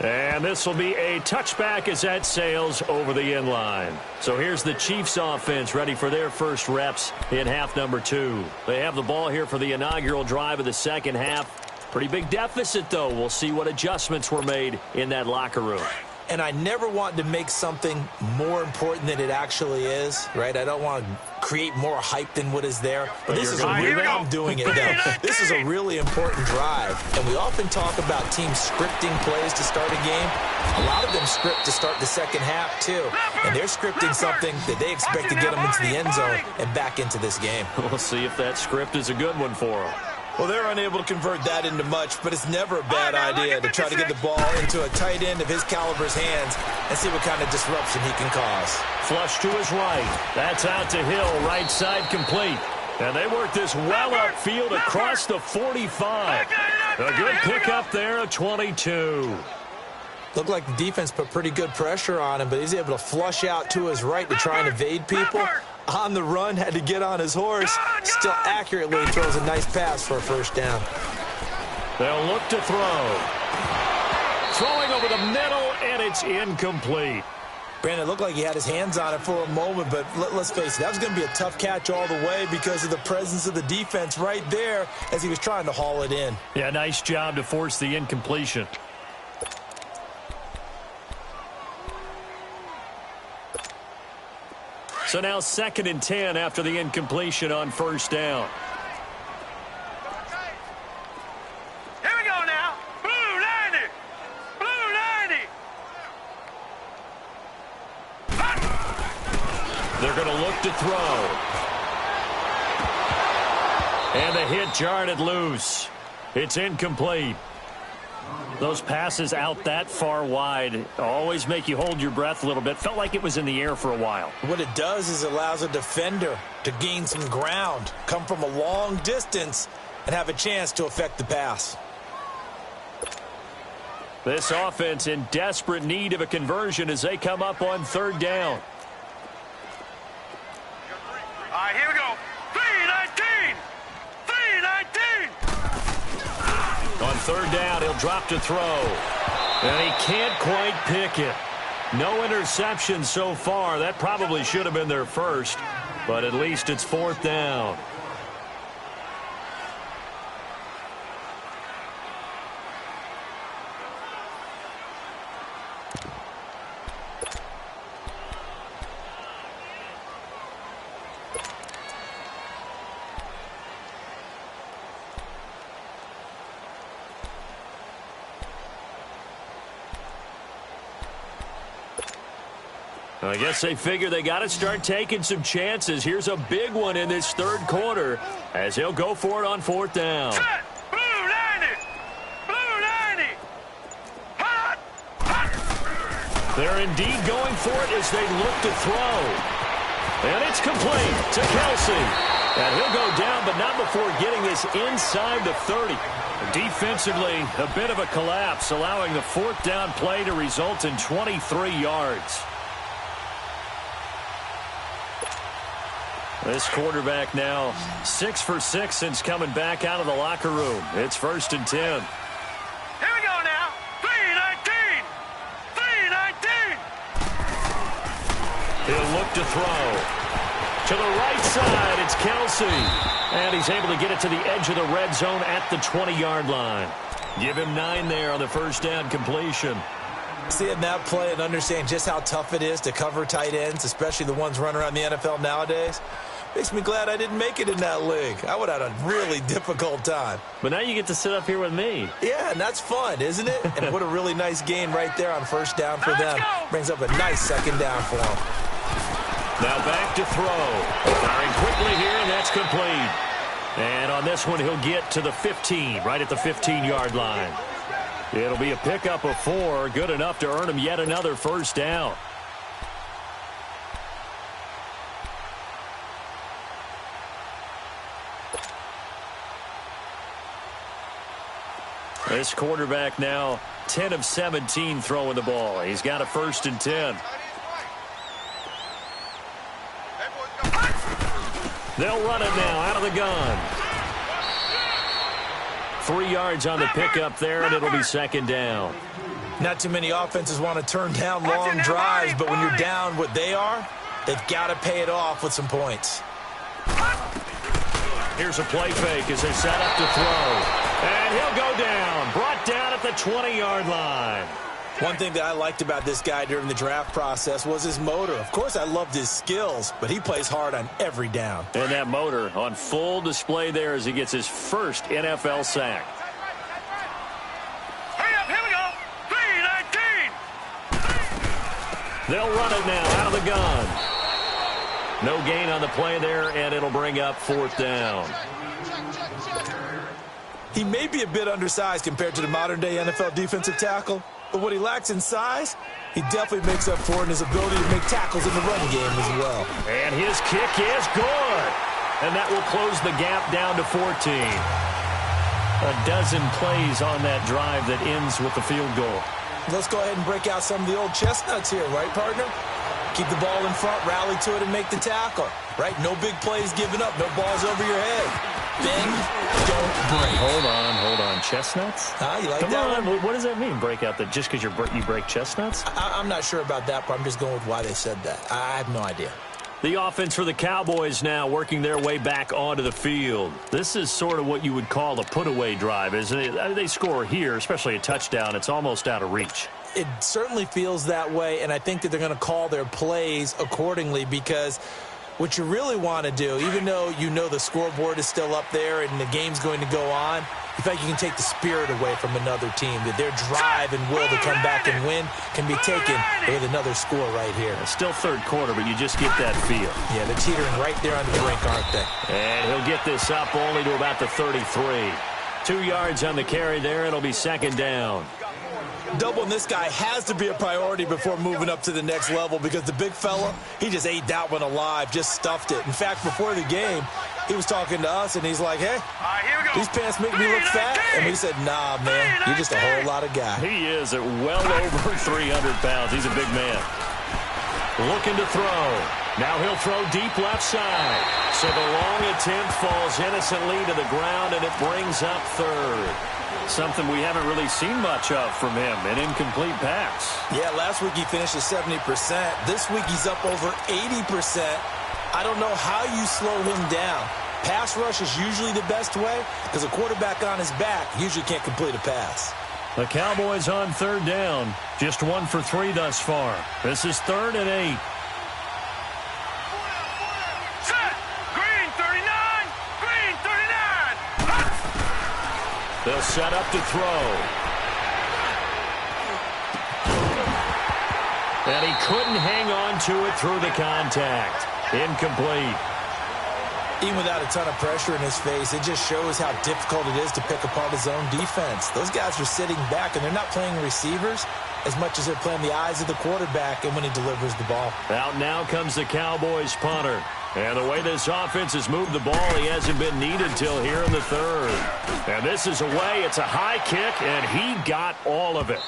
And this will be a touchback as that sails over the end line. So here's the Chiefs offense ready for their first reps in half number 2. They have the ball here for the inaugural drive of the second half. Pretty big deficit, though. We'll see what adjustments were made in that locker room. And I never want to make something more important than it actually is, right? I don't want to create more hype than what is there. But this is a really, I'm doing it now. This is a really important drive. And we often talk about teams scripting plays to start a game. A lot of them script to start the second half, too. And they're scripting something that they expect to get them into the end zone and back into this game. We'll see if that script is a good one for them. Well, they're unable to convert that into much, but it's never a bad idea to try to get the ball into a tight end of his caliber's hands and see what kind of disruption he can cause. Flush to his right. That's out to Hill, right side complete. And they work this well upfield across the 45. A good pickup there of 22. Looked like the defense put pretty good pressure on him, but he's able to flush out to his right to try and evade people. On the run, had to get on his horse. Still accurately throws a nice pass for a first down. They'll look to throw. Throwing over the middle, and it's incomplete. Brandon, it looked like he had his hands on it for a moment, but let's face it, that was going to be a tough catch all the way because of the presence of the defense right there as he was trying to haul it in. Yeah, nice job to force the incompletion. So now 2nd and 10 after the incompletion on first down. Here we go now. Blue 90. Blue 90. They're going to look to throw. And the hit jarred it loose. It's incomplete. Those passes out that far wide always make you hold your breath a little bit. Felt like it was in the air for a while. What it does is it allows a defender to gain some ground, come from a long distance, and have a chance to affect the pass. This offense in desperate need of a conversion as they come up on 3rd down. All right, here we go. 3-19. 3-19. On 3rd down, he'll drop to throw. And he can't quite pick it. No interception so far. That probably should have been their first, but at least it's 4th down. I guess they figure they got to start taking some chances. Here's a big one in this third quarter as he'll go for it on fourth down. Set. Blue 90. Blue 90. Hot. Hot. They're indeed going for it as they look to throw. And it's complete to Kelsey. And he'll go down, but not before getting this inside the 30. Defensively, a bit of a collapse, allowing the fourth down play to result in 23 yards. This quarterback now 6 for 6 since coming back out of the locker room. It's 1st and 10. Here we go now. 3-19. 3-19. He'll look to throw. To the right side, it's Kelsey. And he's able to get it to the edge of the red zone at the 20-yard line. Give him 9 there on the first down completion. Seeing that play and understand just how tough it is to cover tight ends, especially the ones running around the NFL nowadays, makes me glad I didn't make it in that league. I would have had a really difficult time. But now you get to sit up here with me. Yeah, and that's fun, isn't it? And what a really nice gain right there on first down for them. Brings up a nice second down for them. Now back to throw. Firing quickly here, and that's complete. And on this one, he'll get to the 15, right at the 15-yard line. It'll be a pickup of 4, good enough to earn him yet another first down. This quarterback now 10 of 17 throwing the ball. He's got a 1st and 10. They'll run it now out of the gun. 3 yards on the pickup there, and it'll be 2nd down. Not too many offenses want to turn down long drives, but when you're down what they are, they've got to pay it off with some points. Here's a play fake as they set up to throw. And he'll go down, brought down at the 20-yard line. One thing that I liked about this guy during the draft process was his motor. Of course, I loved his skills, but he plays hard on every down. And that motor on full display there as he gets his first NFL sack. Hurry up, here we go. 3-19. They'll run it now out of the gun. No gain on the play there, and it'll bring up 4th down. He may be a bit undersized compared to the modern-day NFL defensive tackle, but what he lacks in size, he definitely makes up for in his ability to make tackles in the running game as well. And his kick is good. And that will close the gap down to 14. A dozen plays on that drive that ends with the field goal. Let's go ahead and break out some of the old chestnuts here, right, partner? Keep the ball in front, rally to it, and make the tackle, right? No big plays given up, no balls over your head. Bend, don't break. Hold on. Chestnuts? You like Come that on. one? What does that mean, break out? That just because you break chestnuts? I'm not sure about that, but I'm just going with why they said that. I have no idea. The offense for the Cowboys now working their way back onto the field. This is sort of what you would call a put-away drive, isn't it? They score here, especially a touchdown. It's almost out of reach. It certainly feels that way, and I think that they're going to call their plays accordingly because what you really want to do, even though you know the scoreboard is still up there and the game's going to go on, you feel like you can take the spirit away from another team, that their drive and will to come back and win can be taken with another score right here. It's still third quarter, but you just get that feel. Yeah, they're teetering right there on the brink, aren't they? And he'll get this up only to about the 33. 2 yards on the carry there. It'll be 2nd down. Doubling this guy has to be a priority before moving up to the next level because the big fella, he just ate that one alive, just stuffed it. In fact, before the game, he was talking to us, and he's like, hey, Here we go. these pants make me look fat. And we said, nah, man, you're just a whole lot of guy. He is at well over 300 pounds. He's a big man. Looking to throw. Now he'll throw deep left side. So the long attempt falls innocently to the ground, and it brings up 3rd. Something we haven't really seen much of from him, an incomplete pass. Yeah, last week he finished at 70%. This week he's up over 80%. I don't know how you slow him down. Pass rush is usually the best way because a quarterback on his back usually can't complete a pass. The Cowboys on 3rd down. Just 1 for 3 thus far. This is 3rd and 8. Set. Green 39. Green 39. They'll set up to throw. And he couldn't hang on to it through the contact. Incomplete. Even without a ton of pressure in his face, it just shows how difficult it is to pick apart his own defense. Those guys are sitting back, and they're not playing receivers as much as they're playing the eyes of the quarterback and when he delivers the ball. Out now comes the Cowboys punter. And the way this offense has moved the ball, he hasn't been needed till here in the third. And this is away. It's a high kick, and he got all of it.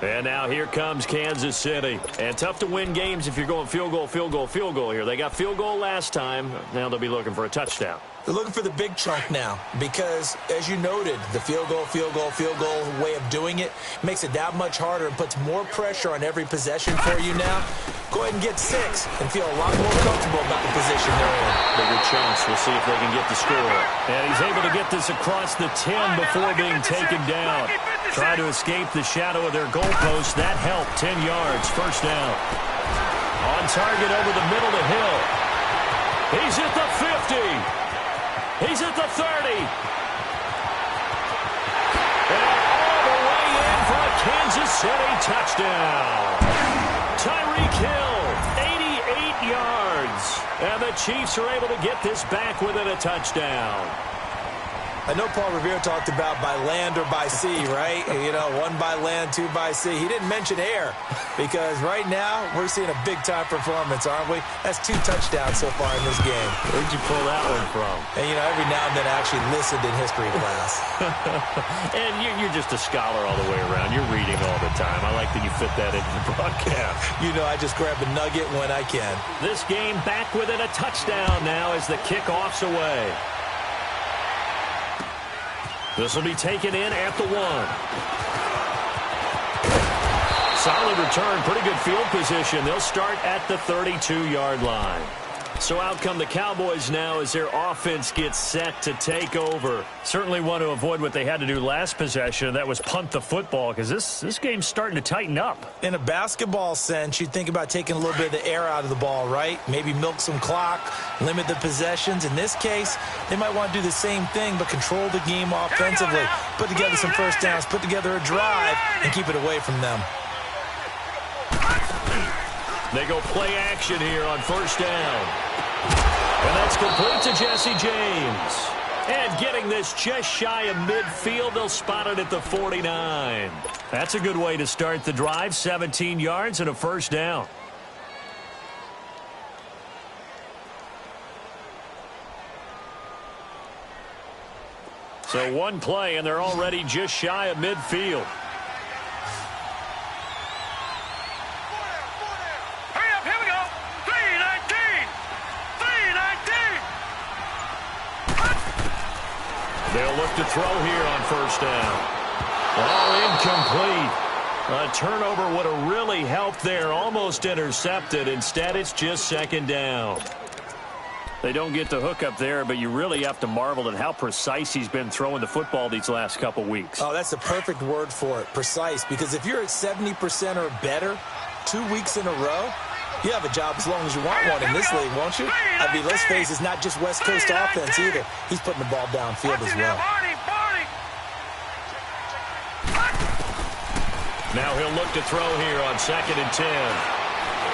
And now here comes Kansas City. And tough to win games if you're going field goal, field goal, field goal here. They got field goal last time. Now they'll be looking for a touchdown. They're looking for the big chunk now because, as you noted, the field goal way of doing it makes it that much harder and puts more pressure on every possession for you now. Go ahead and get 6 and feel a lot more comfortable about the position they're in. Bigger chance. We'll see if they can get the score. And he's able to get this across the 10 before being taken down. Try to escape the shadow of their goalpost. That helped. 10 yards. First down. On target over the middle to Hill. He's at the 50. He's at the 30. And all the way in for a Kansas City touchdown. Tyreek Hill, 88 yards. And the Chiefs are able to get this back within a touchdown. I know Paul Revere talked about by land or by sea, right? You know, 1 by land, 2 by sea. He didn't mention air because right now we're seeing a big-time performance, aren't we? That's 2 touchdowns so far in this game. Where'd you pull that one from? And, you know, every now and then I actually listened in history class. And you're just a scholar all the way around. You're reading all the time. I like that you fit that into the broadcast. You know, I just grab a nugget when I can. This game back within a touchdown now as the kickoff's away. This will be taken in at the 1. Solid return, pretty good field position. They'll start at the 32-yard line. So out come the Cowboys now as their offense gets set to take over. Certainly want to avoid what they had to do last possession. That was punt the football because this game's starting to tighten up. In a basketball sense, you'd think about taking a little bit of the air out of the ball, right? Maybe milk some clock, limit the possessions. In this case, they might want to do the same thing but control the game offensively. Put together some first downs, put together a drive, and keep it away from them. They go play action here on first down. And that's complete to Jesse James. And getting this just shy of midfield, they'll spot it at the 49. That's a good way to start the drive. 17 yards and a first down. So one play, and they're already just shy of midfield. They'll look to throw here on first down. Oh, incomplete. A turnover would have really helped there. Almost intercepted. Instead, it's just second down. They don't get the hook up there, but you really have to marvel at how precise he's been throwing the football these last couple weeks. Oh, that's the perfect word for it, precise. Because if you're at 70% or better 2 weeks in a row, you have a job as long as you want one in this league, won't you? I mean, let's face it, it's not just West Coast offense either. He's putting the ball downfield as well. Now he'll look to throw here on 2nd and 10.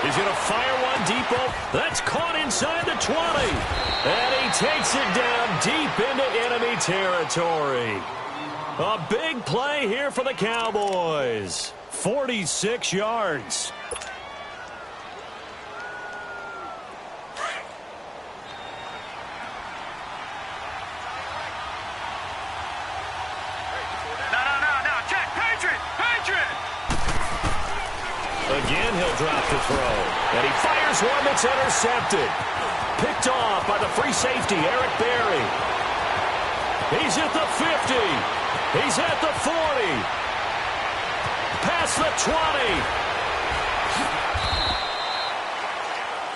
He's going to fire one deep. That's caught inside the 20. And he takes it down deep into enemy territory. A big play here for the Cowboys. 46 yards. Again, he'll drop the throw. And he fires one that's intercepted. Picked off by the free safety, Eric Berry. He's at the 50. He's at the 40. Past the 20.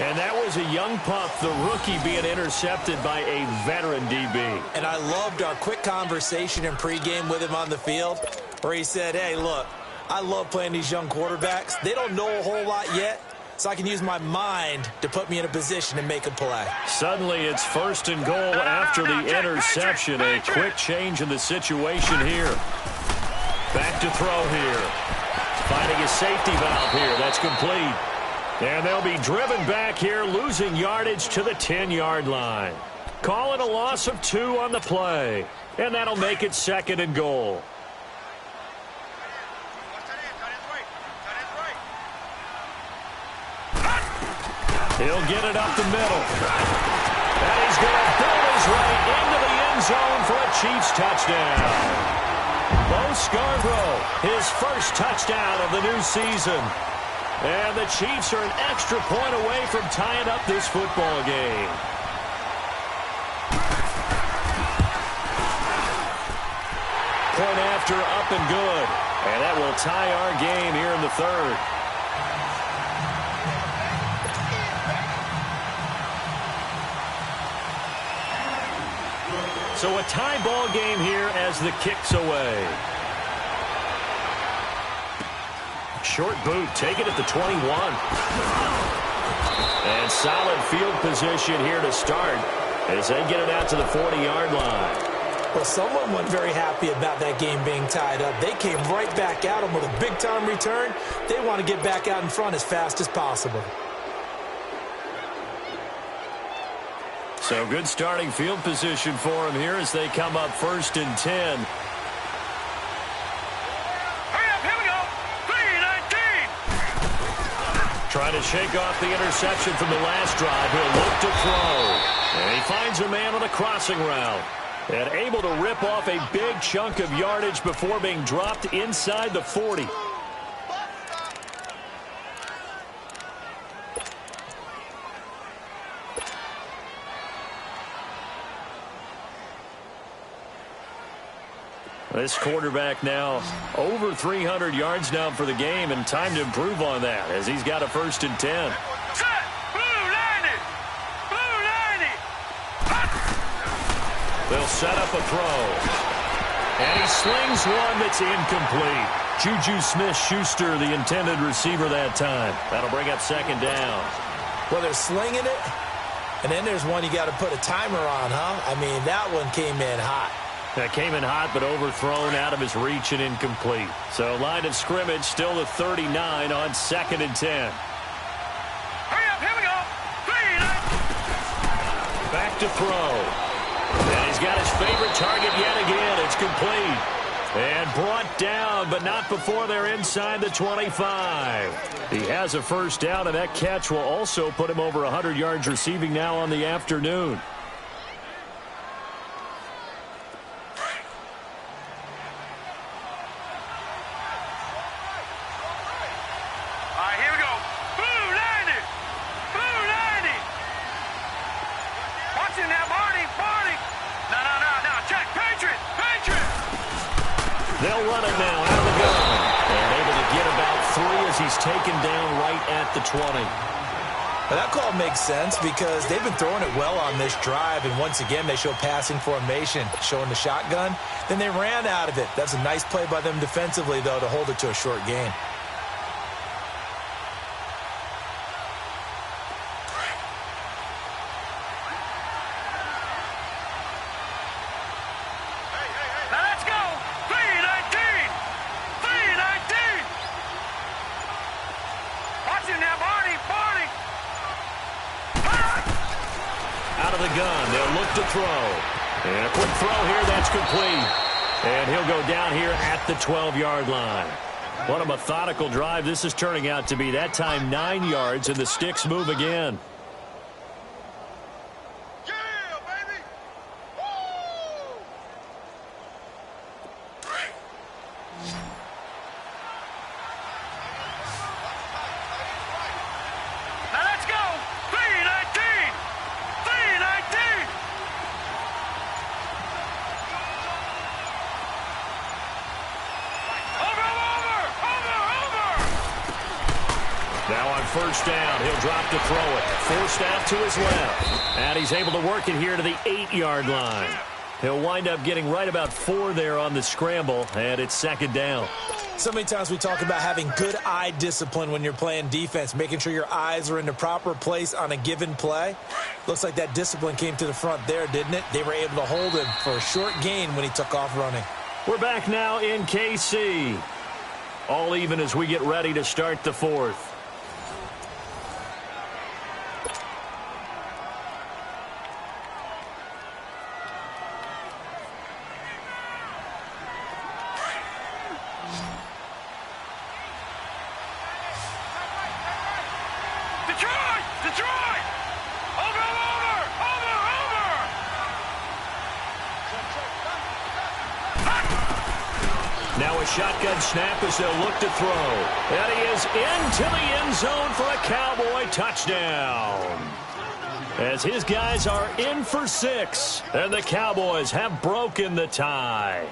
And that was a young pup, the rookie, being intercepted by a veteran DB. And I loved our quick conversation in pregame with him on the field where he said, hey, look, I love playing these young quarterbacks. They don't know a whole lot yet, so I can use my mind to put me in a position to make a play. Suddenly it's first and goal after the interception. A quick change in the situation here. Back to throw here. Finding a safety valve here. That's complete. And they'll be driven back here, losing yardage to the 10-yard line. Call it a loss of 2 on the play. And that'll make it 2nd and goal. He'll get it up the middle. And he's going to build his way into the end zone for a Chiefs touchdown. Bo Scarborough, his first touchdown of the new season. And the Chiefs are an extra point away from tying up this football game. Point after, up and good. And that will tie our game here in the 3rd. So a tie ball game here as the kick's away. Short boot, take it at the 21. And solid field position here to start as they get it out to the 40-yard line. Well, someone wasn't very happy about that game being tied up. They came right back at them with a big-time return. They want to get back out in front as fast as possible. So good starting field position for them here as they come up 1st and 10. Hurry up, here we go. 3-19. Trying to shake off the interception from the last drive. He'll look to throw. And he finds a man on a crossing route. And able to rip off a big chunk of yardage before being dropped inside the 40. This quarterback now over 300 yards now for the game, and time to improve on that as he's got a 1st and 10. Set. Blue 90. Blue 90. Hot. They'll set up a throw. And he slings one that's incomplete. Juju Smith-Schuster, the intended receiver that time. That'll bring up 2nd down. Well, they're slinging it, and then there's one you got to put a timer on, huh? I mean, that one came in hot. That came in hot, but overthrown out of his reach and incomplete. So line of scrimmage still the 39 on 2nd and 10. Hurry up, here we go. 3-19. Back to throw. And he's got his favorite target yet again. It's complete. And brought down, but not before they're inside the 25. He has a 1st down, and that catch will also put him over 100 yards receiving now on the afternoon. They'll run it now out of the gun. And able to get about 3 as he's taken down right at the 20. Well, that call makes sense because they've been throwing it well on this drive, and once again they show passing formation, showing the shotgun. Then they ran out of it. That's a nice play by them defensively, though, to hold it to a short gain. To throw. And a quick throw here, that's complete. And he'll go down here at the 12-yard line. What a methodical drive this is turning out to be. That time 9 yards, and the sticks move again. First down, he'll drop to throw it. Forced out to his left. And he's able to work it here to the 8-yard line. He'll wind up getting right about 4 there on the scramble, and it's 2nd down. So many times we talk about having good eye discipline when you're playing defense, making sure your eyes are in the proper place on a given play. Looks like that discipline came to the front there, didn't it? They were able to hold him for a short gain when he took off running. We're back now in KC. All even as we get ready to start the fourth. Detroit! Over! Now a shotgun snap as they'll look to throw. And he is into the end zone for a Cowboy touchdown. As his guys are in for 6, and the Cowboys have broken the tie.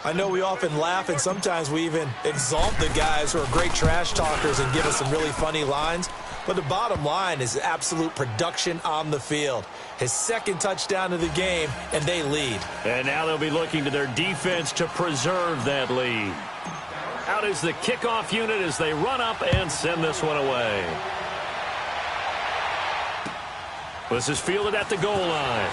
I know we often laugh, and sometimes we even exalt the guys who are great trash talkers and give us some really funny lines. But the bottom line is absolute production on the field. His second touchdown of the game, and they lead. And now they'll be looking to their defense to preserve that lead. Out is the kickoff unit as they run up and send this one away. This is fielded at the goal line.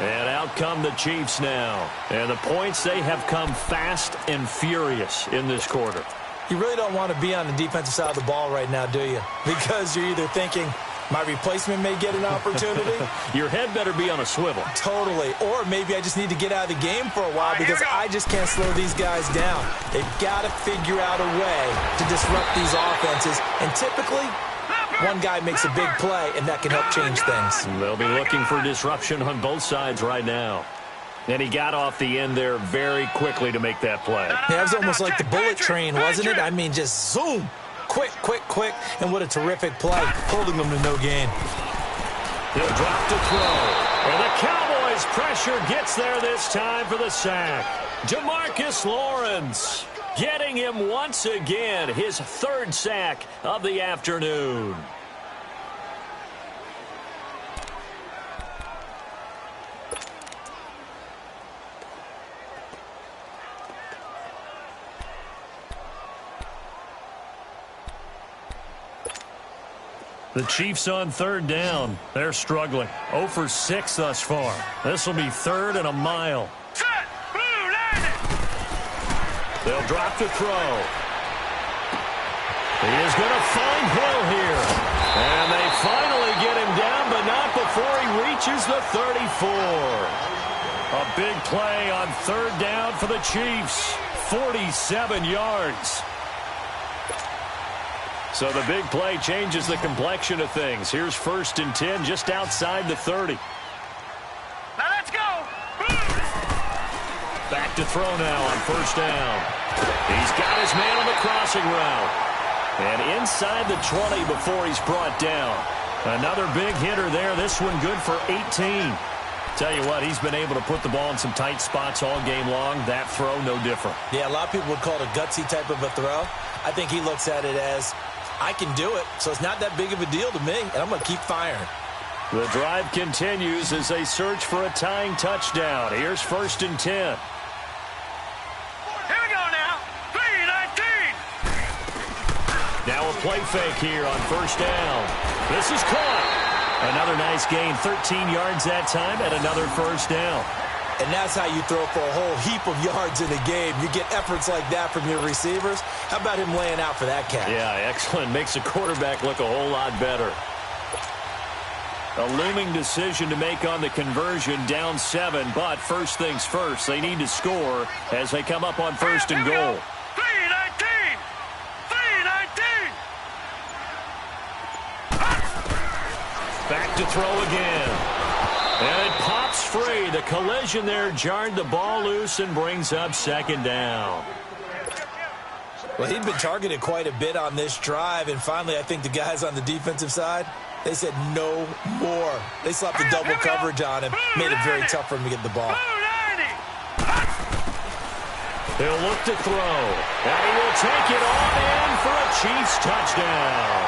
And out come the Chiefs now. And the points, they have come fast and furious in this quarter. You really don't want to be on the defensive side of the ball right now, do you? Because you're either thinking, my replacement may get an opportunity. Your head better be on a swivel. Totally. Or maybe I just need to get out of the game for a while because I just can't slow these guys down. They've got to figure out a way to disrupt these offenses. And typically, one guy makes a big play, and that can help change things. They'll be looking for disruption on both sides right now. And he got off the end there very quickly to make that play. Yeah, it was almost like the bullet train, wasn't it? I mean, just zoom. Quick, quick, quick. And what a terrific play, holding them to no gain. He'll drop to throw. And the Cowboys' pressure gets there this time for the sack. Demarcus Lawrence getting him once again, his third sack of the afternoon. The Chiefs on third down. They're struggling. 0 for 6 thus far. This will be third and a mile. Set! Blue landed! They'll drop to throw. He is going to find Hill here. And they finally get him down, but not before he reaches the 34. A big play on third down for the Chiefs. 47 yards. So the big play changes the complexion of things. Here's 1st and 10 just outside the 30. Now let's go! Back to throw now on 1st down. He's got his man on the crossing route. And inside the 20 before he's brought down. Another big hitter there. This one good for 18. Tell you what, he's been able to put the ball in some tight spots all game long. That throw, no different. Yeah, a lot of people would call it a gutsy type of a throw. I think he looks at it as, I can do it, so it's not that big of a deal to me, and I'm going to keep firing. The drive continues as they search for a tying touchdown. Here's 1st and 10. Here we go now. 3-19. Now a play fake here on 1st down. This is caught. Another nice gain, 13 yards that time, and another 1st down. And that's how you throw for a whole heap of yards in a game. You get efforts like that from your receivers. How about him laying out for that catch? Yeah, excellent. Makes the quarterback look a whole lot better. A looming decision to make on the conversion, down 7, but first things first, they need to score as they come up on 1st and goal. 3-19. 3-19. Back to throw again. And it pops free. The collision there jarred the ball loose and brings up 2nd down. Well, he'd been targeted quite a bit on this drive, and finally I think the guys on the defensive side, they said no more. They slapped the double coverage on him, made it very tough for him to get the ball. He'll look to throw, and he will take it on in for a Chiefs touchdown.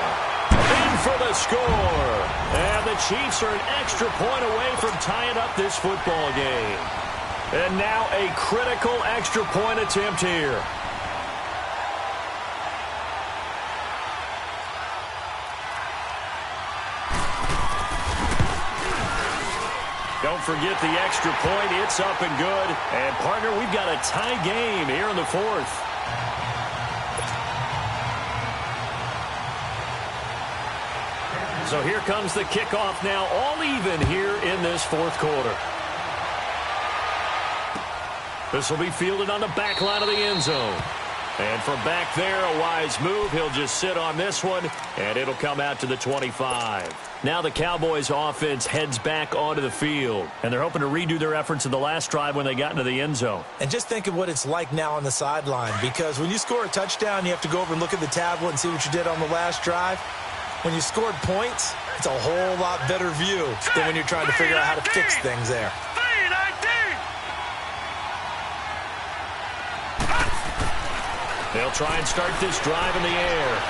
In for the score. And the Chiefs are an extra point away from tying up this football game. And now a critical extra point attempt here. Don't forget the extra point. It's up and good. And, partner, we've got a tie game here in the fourth. So here comes the kickoff now, all even here in this fourth quarter. This will be fielded on the back line of the end zone. And from back there, a wise move. He'll just sit on this one, and it'll come out to the 25. Now the Cowboys offense heads back onto the field, and they're hoping to redo their efforts in the last drive when they got into the end zone. And just think of what it's like now on the sideline, because when you score a touchdown, you have to go over and look at the tablet and see what you did on the last drive. When you scored points, it's a whole lot better view than when you're trying to figure out how to fix things there. They'll try and start this drive in the air.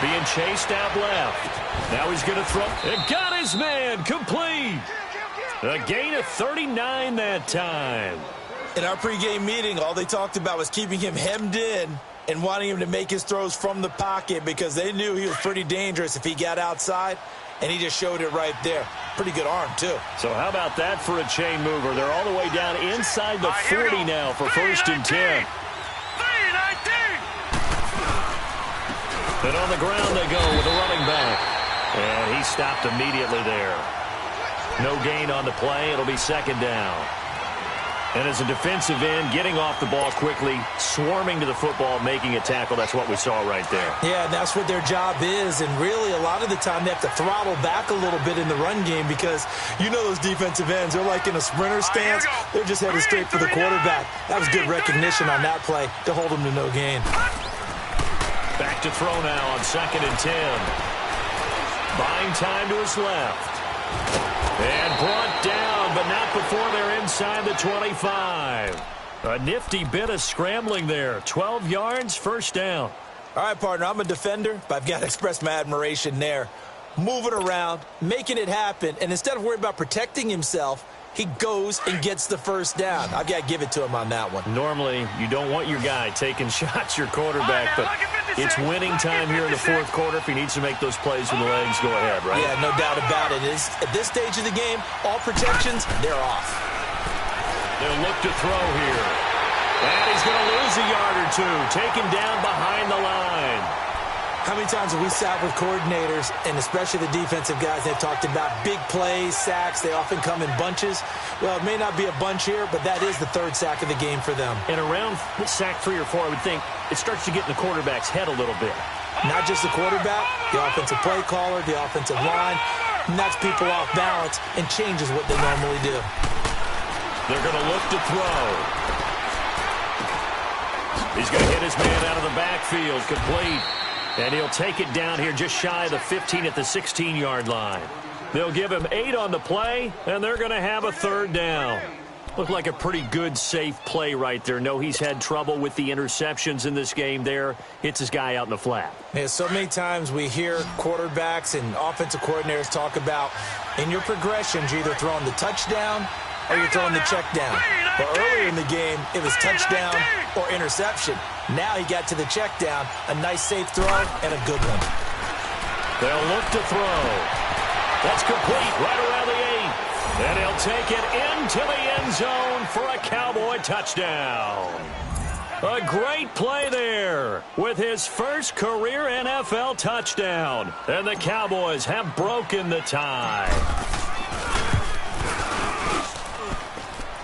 Being chased out left. Now he's going to throw. And got his man complete. A gain of 39 that time. In our pregame meeting, all they talked about was keeping him hemmed in and wanting him to make his throws from the pocket because they knew he was pretty dangerous if he got outside, and he just showed it right there. Pretty good arm, too. So how about that for a chain mover? They're all the way down inside the 40 now for 1st and 10. And on the ground they go with a running back. And he stopped immediately there. No gain on the play. It'll be 2nd down. And as a defensive end, getting off the ball quickly, swarming to the football, making a tackle. That's what we saw right there. Yeah, and that's what their job is. And really, a lot of the time, they have to throttle back a little bit in the run game because you know those defensive ends, they're like in a sprinter stance. They're just headed straight for the quarterback. That was good recognition on that play to hold him to no gain. Back to throw now on 2nd and 10. Buying time to his left. And brought down, but not before they're inside the 25. A nifty bit of scrambling there. 12 yards, 1st down. All right, partner, I'm a defender, but I've got to express my admiration there. Moving around, making it happen, and instead of worrying about protecting himself, he goes and gets the 1st down. I've got to give it to him on that one. Normally, you don't want your guy taking shots, your quarterback, but it's winning time here in the 4th quarter. If he needs to make those plays with the legs, go ahead, right? Yeah, no doubt about it. At this stage of the game, all protections, they're off. They'll look to throw here. And he's going to lose a yard or two. Taken down behind the line. How many times have we sat with coordinators, and especially the defensive guys, they've talked about big plays, sacks. They often come in bunches. Well, it may not be a bunch here, but that is the 3rd sack of the game for them. And around sack 3 or 4, I would think it starts to get in the quarterback's head a little bit. Not just the quarterback, the offensive play caller, the offensive line, knocks people off balance and changes what they normally do. They're going to look to throw. He's going to hit his man out of the backfield, complete. And he'll take it down here just shy of the 15 at the 16-yard line. They'll give him 8 on the play, and they're going to have a 3rd down. Looked like a pretty good, safe play right there. No, he's had trouble with the interceptions in this game there. Hits his guy out in the flat. Yeah, so many times we hear quarterbacks and offensive coordinators talk about in your progressions, you're either throwing the touchdown or you're throwing the check down. But earlier in the game, it was touchdown or interception. Now he got to the check down, a nice safe throw, and a good one. They'll look to throw. That's complete right around the 8. And he'll take it into the end zone for a Cowboy touchdown. A great play there with his first career NFL touchdown. And the Cowboys have broken the tie.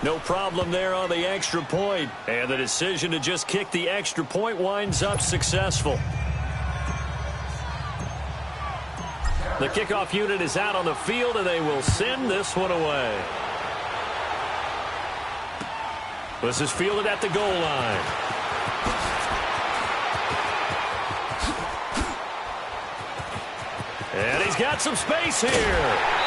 No problem there on the extra point. And the decision to just kick the extra point winds up successful. The kickoff unit is out on the field, and they will send this one away. This is fielded at the goal line. And he's got some space here.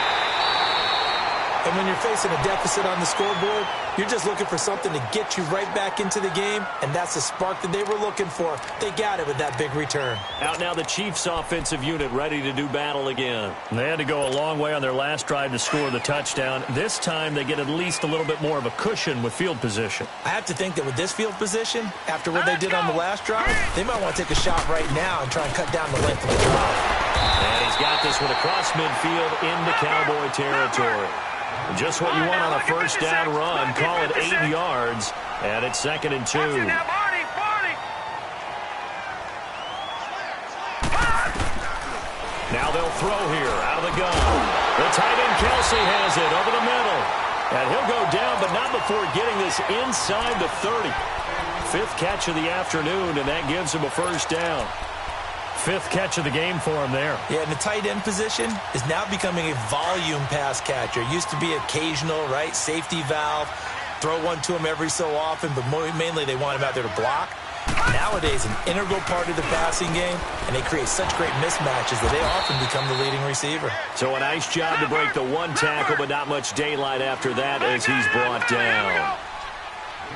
And when you're facing a deficit on the scoreboard, you're just looking for something to get you right back into the game, and that's the spark that they were looking for. They got it with that big return. Out now the Chiefs offensive unit ready to do battle again. They had to go a long way on their last drive to score the touchdown. This time they get at least a little bit more of a cushion with field position. I have to think that with this field position, after what they did on the last drive, they might want to take a shot right now and try and cut down the length of the drive. And he's got this one across midfield into Cowboy territory. Just what you want on a first down run. Call it 8 yards, and it's 2nd and 2. Now they'll throw here out of the gun. The tight end Kelsey has it over the middle. And he'll go down, but not before getting this inside the 30. 5th catch of the afternoon, and that gives him a first down. 5th catch of the game for him there. Yeah, and the tight end position is now becoming a volume pass catcher. It used to be occasional, right? Safety valve. Throw one to him every so often, but mainly they want him out there to block. Nowadays, an integral part of the passing game, and they create such great mismatches that they often become the leading receiver. So a nice job to break the 1 tackle, but not much daylight after that as he's brought down.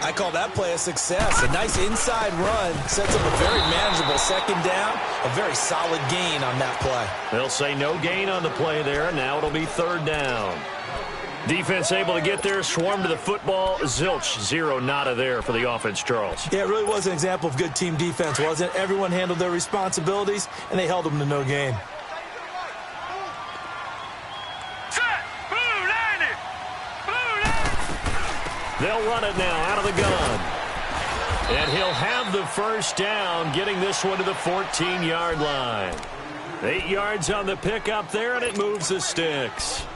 I call that play a success. A nice inside run sets up a very manageable 2nd down, a very solid gain on that play. They'll say no gain on the play there. Now it'll be 3rd down. Defense able to get there, swarm to the football. Zilch, 0 nada there for the offense, Charles. Yeah, it really was an example of good team defense, wasn't it? Everyone handled their responsibilities, and they held them to no gain. They'll run it now out of the gun. And he'll have the first down, getting this one to the 14-yard line. 8 yards on the pickup there, and it moves the sticks.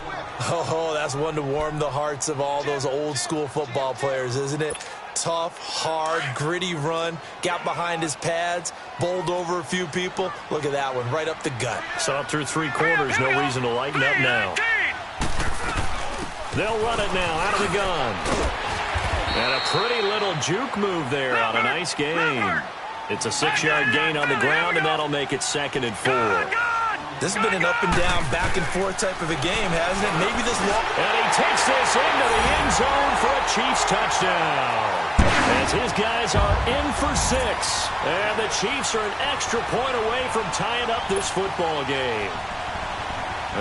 Oh, that's one to warm the hearts of all those old-school football players, isn't it? Tough, hard, gritty run, got behind his pads, bowled over a few people. Look at that one, right up the gut. Saw it through 3 quarters, no reason to lighten up now. They'll run it now out of the gun. And a pretty little juke move there on a nice gain. It's a 6-yard gain on the ground, and that'll make it 2nd and 4. This has been an up-and-down, back-and-forth type of a game, hasn't it? Maybe this won't. And he takes this into the end zone for a Chiefs touchdown. As his guys are in for 6. And the Chiefs are an extra point away from tying up this football game.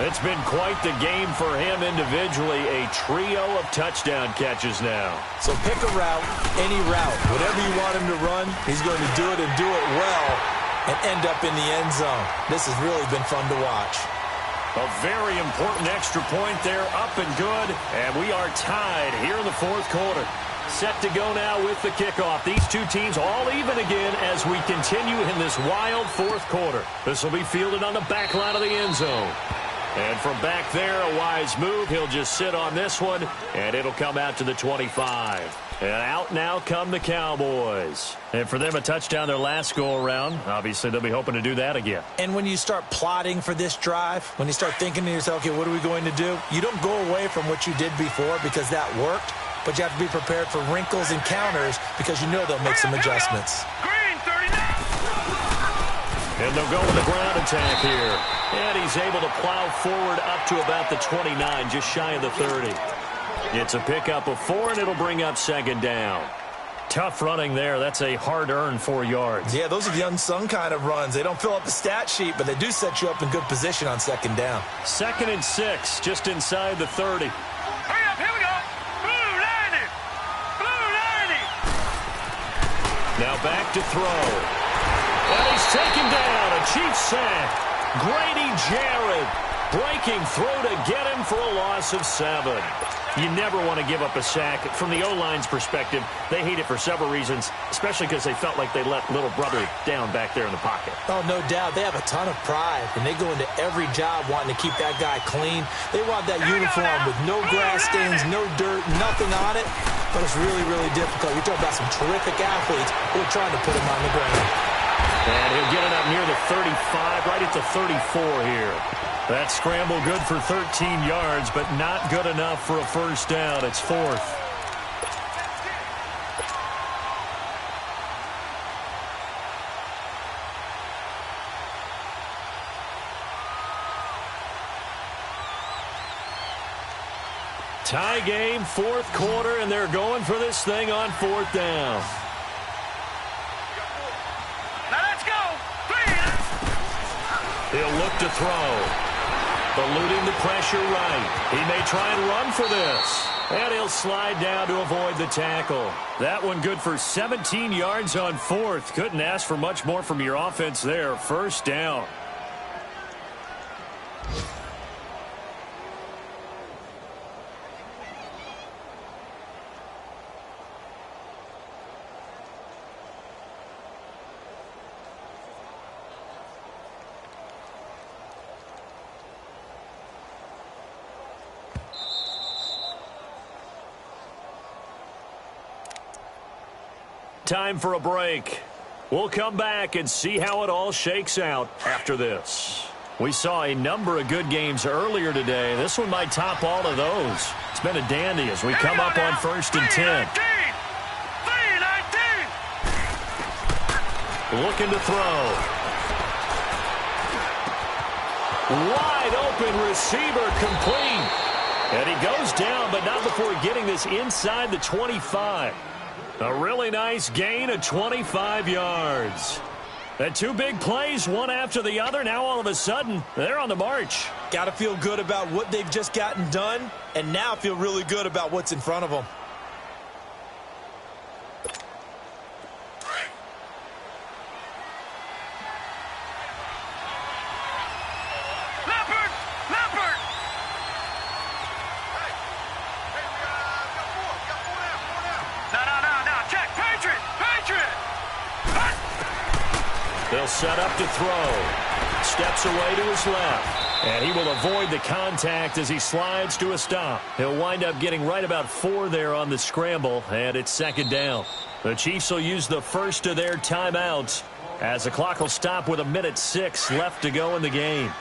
It's been quite the game for him individually. A trio of touchdown catches now. So pick a route, any route. Whatever you want him to run, he's going to do it and do it well and end up in the end zone. This has really been fun to watch. A very important extra point there, up and good. And we are tied here in the 4th quarter. Set to go now with the kickoff. These two teams all even again as we continue in this wild 4th quarter. This will be fielded on the back line of the end zone. And from back there, a wise move. He'll just sit on this one, and it'll come out to the 25. And out now come the Cowboys. And for them, a touchdown their last go-around. Obviously, they'll be hoping to do that again. And when you start plotting for this drive, when you start thinking to yourself, okay, what are we going to do? You don't go away from what you did before because that worked, but you have to be prepared for wrinkles and counters because you know they'll make some adjustments. And they'll go with the ground attack here. And he's able to plow forward up to about the 29, just shy of the 30. It's a pickup of 4, and it'll bring up 2nd down. Tough running there. That's a hard-earned 4 yards. Yeah, those are the unsung kind of runs. They don't fill up the stat sheet, but they do set you up in good position on 2nd down. 2nd and 6, just inside the 30. Hurry up, here we go. Blue lining. Blue lining. Now back to throw. And he's taken down. A Chiefs sack. Grady Jarrett breaking through to get him for a loss of 7. You never want to give up a sack. From the O-line's perspective, they hate it for several reasons, especially because they felt like they let little brother down back there in the pocket. Oh, no doubt. They have a ton of pride, and they go into every job wanting to keep that guy clean. They want that uniform with no grass stains, no dirt, nothing on it, but it's really, really difficult. You're talking about some terrific athletes who are trying to put him on the ground. And he'll get it up near the 35, right at the 34 here. That scramble good for 13 yards, but not good enough for a first down. It's 4th. Tie game, 4th quarter, and they're going for this thing on 4th down. Now let's go. 3. He'll look to throw. Eluding the pressure right. He may try and run for this. And he'll slide down to avoid the tackle. That one good for 17 yards on 4th. Couldn't ask for much more from your offense there. First down. Time for a break. We'll come back and see how it all shakes out after this. We saw a number of good games earlier today. This one might top all of those. It's been a dandy as we come up on 1st and 10. Looking to throw. Wide open receiver complete. And he goes down, but not before getting this inside the 25. A really nice gain of 25 yards. And two big plays, one after the other. Now all of a sudden, they're on the march. Got to feel good about what they've just gotten done, and now feel really good about what's in front of them. They'll set up to throw. Steps away to his left. And he will avoid the contact as he slides to a stop. He'll wind up getting right about 4 there on the scramble, and it's 2nd down. The Chiefs will use the first of their timeouts as the clock will stop with 1:06 left to go in the game.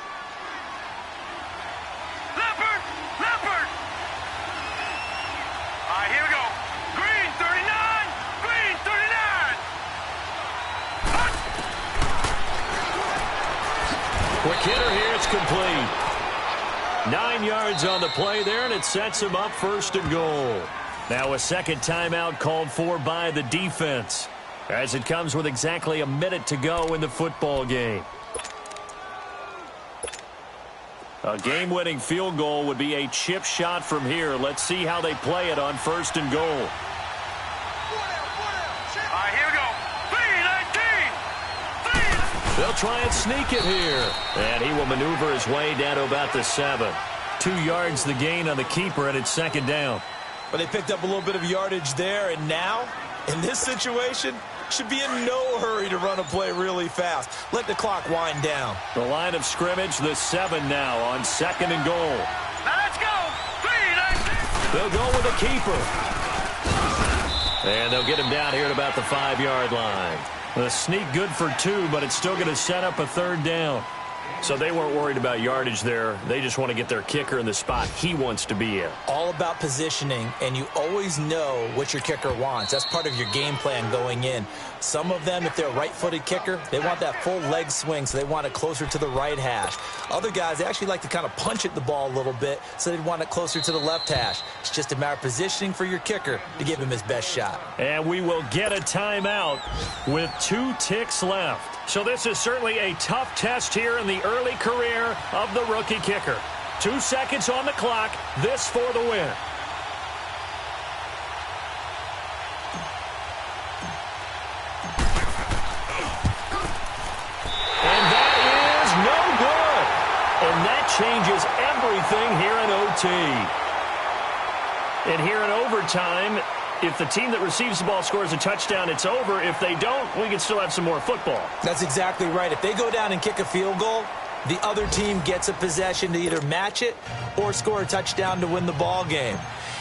Quick hitter here, it's complete. 9 yards on the play there, and it sets him up 1st and goal. Now a second timeout called for by the defense, as it comes with exactly 1 minute to go in the football game. A game-winning field goal would be a chip shot from here. Let's see how they play it on 1st and goal. They'll try and sneak it here. And he will maneuver his way down to about the 7. 2 yards the gain on the keeper, and it's 2nd down. But they picked up a little bit of yardage there, and now, in this situation, should be in no hurry to run a play really fast. Let the clock wind down. The line of scrimmage, the 7 now on 2nd and goal. Now let's go. They'll go with the keeper. And they'll get him down here at about the 5-yard line. The sneak good for 2, but it's still going to set up a 3rd down. So they weren't worried about yardage there. They just want to get their kicker in the spot he wants to be in. All about positioning, and you always know what your kicker wants. That's part of your game plan going in. Some of them, if they're a right-footed kicker, they want that full leg swing, so they want it closer to the right hash. Other guys, they actually like to kind of punch at the ball a little bit, so they want it closer to the left hash. It's just a matter of positioning for your kicker to give him his best shot. And we will get a timeout with 2 ticks left. So this is certainly a tough test here in the early career of the rookie kicker. 2 seconds on the clock. This for the win. And that is no good. And that changes everything here in OT. And here in overtime, if the team that receives the ball scores a touchdown, it's over. If they don't, we can still have some more football. That's exactly right. If they go down and kick a field goal, the other team gets a possession to either match it or score a touchdown to win the ball game.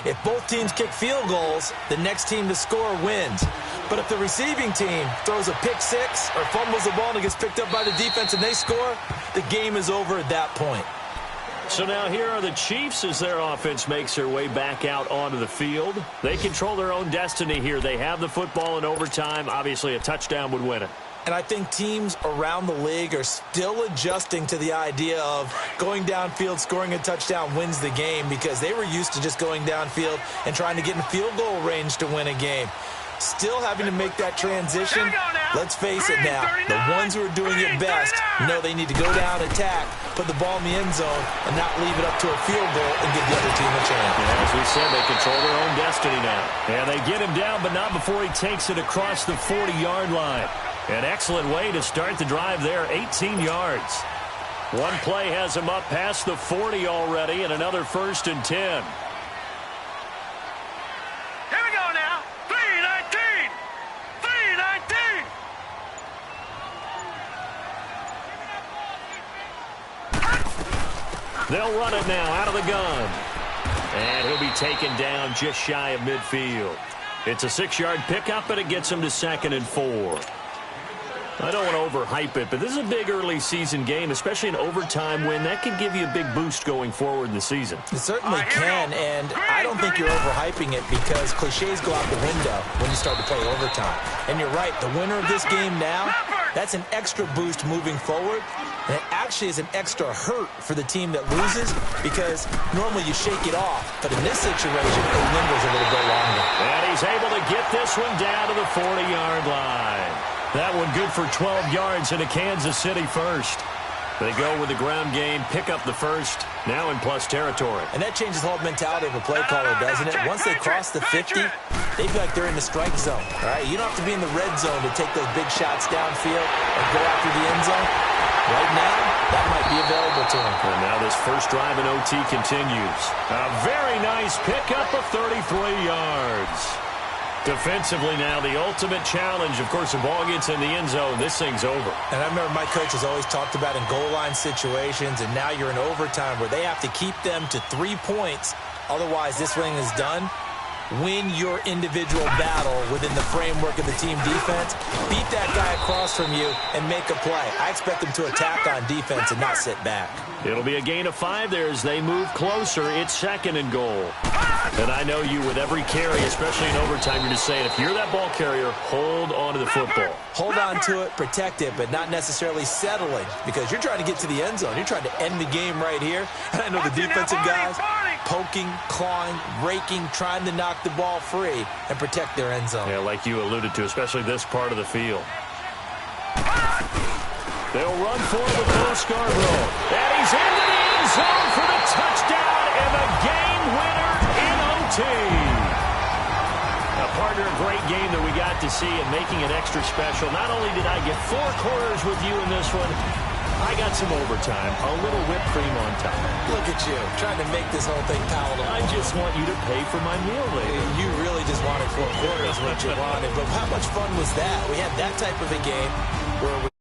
If both teams kick field goals, the next team to score wins. But if the receiving team throws a pick six or fumbles the ball and it gets picked up by the defense and they score, the game is over at that point. So now here are the Chiefs as their offense makes their way back out onto the field. They control their own destiny here. They have the football in overtime. Obviously, a touchdown would win it. And I think teams around the league are still adjusting to the idea of going downfield, scoring a touchdown wins the game, because they were used to just going downfield and trying to get in field goal range to win a game. Still having to make that transition. Let's face it now, the ones who are doing it best know they need to go down, attack, put the ball in the end zone, and not leave it up to a field goal and give the other team a chance. Yeah, as we said, they control their own destiny now. And they get him down, but not before he takes it across the 40-yard line. An excellent way to start the drive there, 18 yards. One play has him up past the 40 already, and another 1st and 10. They'll run it now out of the gun. And he'll be taken down just shy of midfield. It's a 6-yard pickup, and it gets him to 2nd and 4. I don't want to overhype it, but this is a big early season game, especially an overtime win. That could give you a big boost going forward in the season. It certainly can, and I don't think you're overhyping it because cliches go out the window when you start to play overtime. And you're right, the winner of this game now, that's an extra boost moving forward. And it actually is an extra hurt for the team that loses because normally you shake it off. But in this situation, it lingers a little bit longer. And he's able to get this one down to the 40-yard line. That one good for 12 yards into Kansas City first. They go with the ground game, pick up the first, now in plus territory. And that changes the whole mentality of a play caller, doesn't it? Once they cross the 50, they feel like they're in the strike zone. All right, you don't have to be in the red zone to take those big shots downfield and go after the end zone. Right now, that might be available to them. And now this first drive in OT continues. A very nice pickup of 33 yards. Defensively now, the ultimate challenge. Of course, the ball gets in the end zone. This thing's over. And I remember my coaches always talked about in goal line situations, and now you're in overtime where they have to keep them to 3 points. Otherwise, this thing is done. Win your individual battle within the framework of the team defense. Beat that guy across from you and make a play. I expect them to attack on defense and not sit back. It'll be a gain of 5 there as they move closer. It's 2nd and goal. And I know you with every carry, especially in overtime, you're just saying, if you're that ball carrier, hold on to the football. Hold on to it, protect it, but not necessarily settling because you're trying to get to the end zone. You're trying to end the game right here. And I know the defensive guys poking, clawing, raking, trying to knock the ball free and protect their end zone. Yeah, like you alluded to, especially this part of the field. They'll run for it with Bo Scarborough. And he's into the end zone for the touchdown and the game winner in OT. A partner, a great game that we got to see and making it extra special. Not only did I get 4 quarters with you in this one, I got some overtime, a little whipped cream on top. Look at you, trying to make this whole thing palatable. I just want you to pay for my meal later. You really just wanted 4 quarters, what you wanted. But how much fun was that? We had that type of a game where we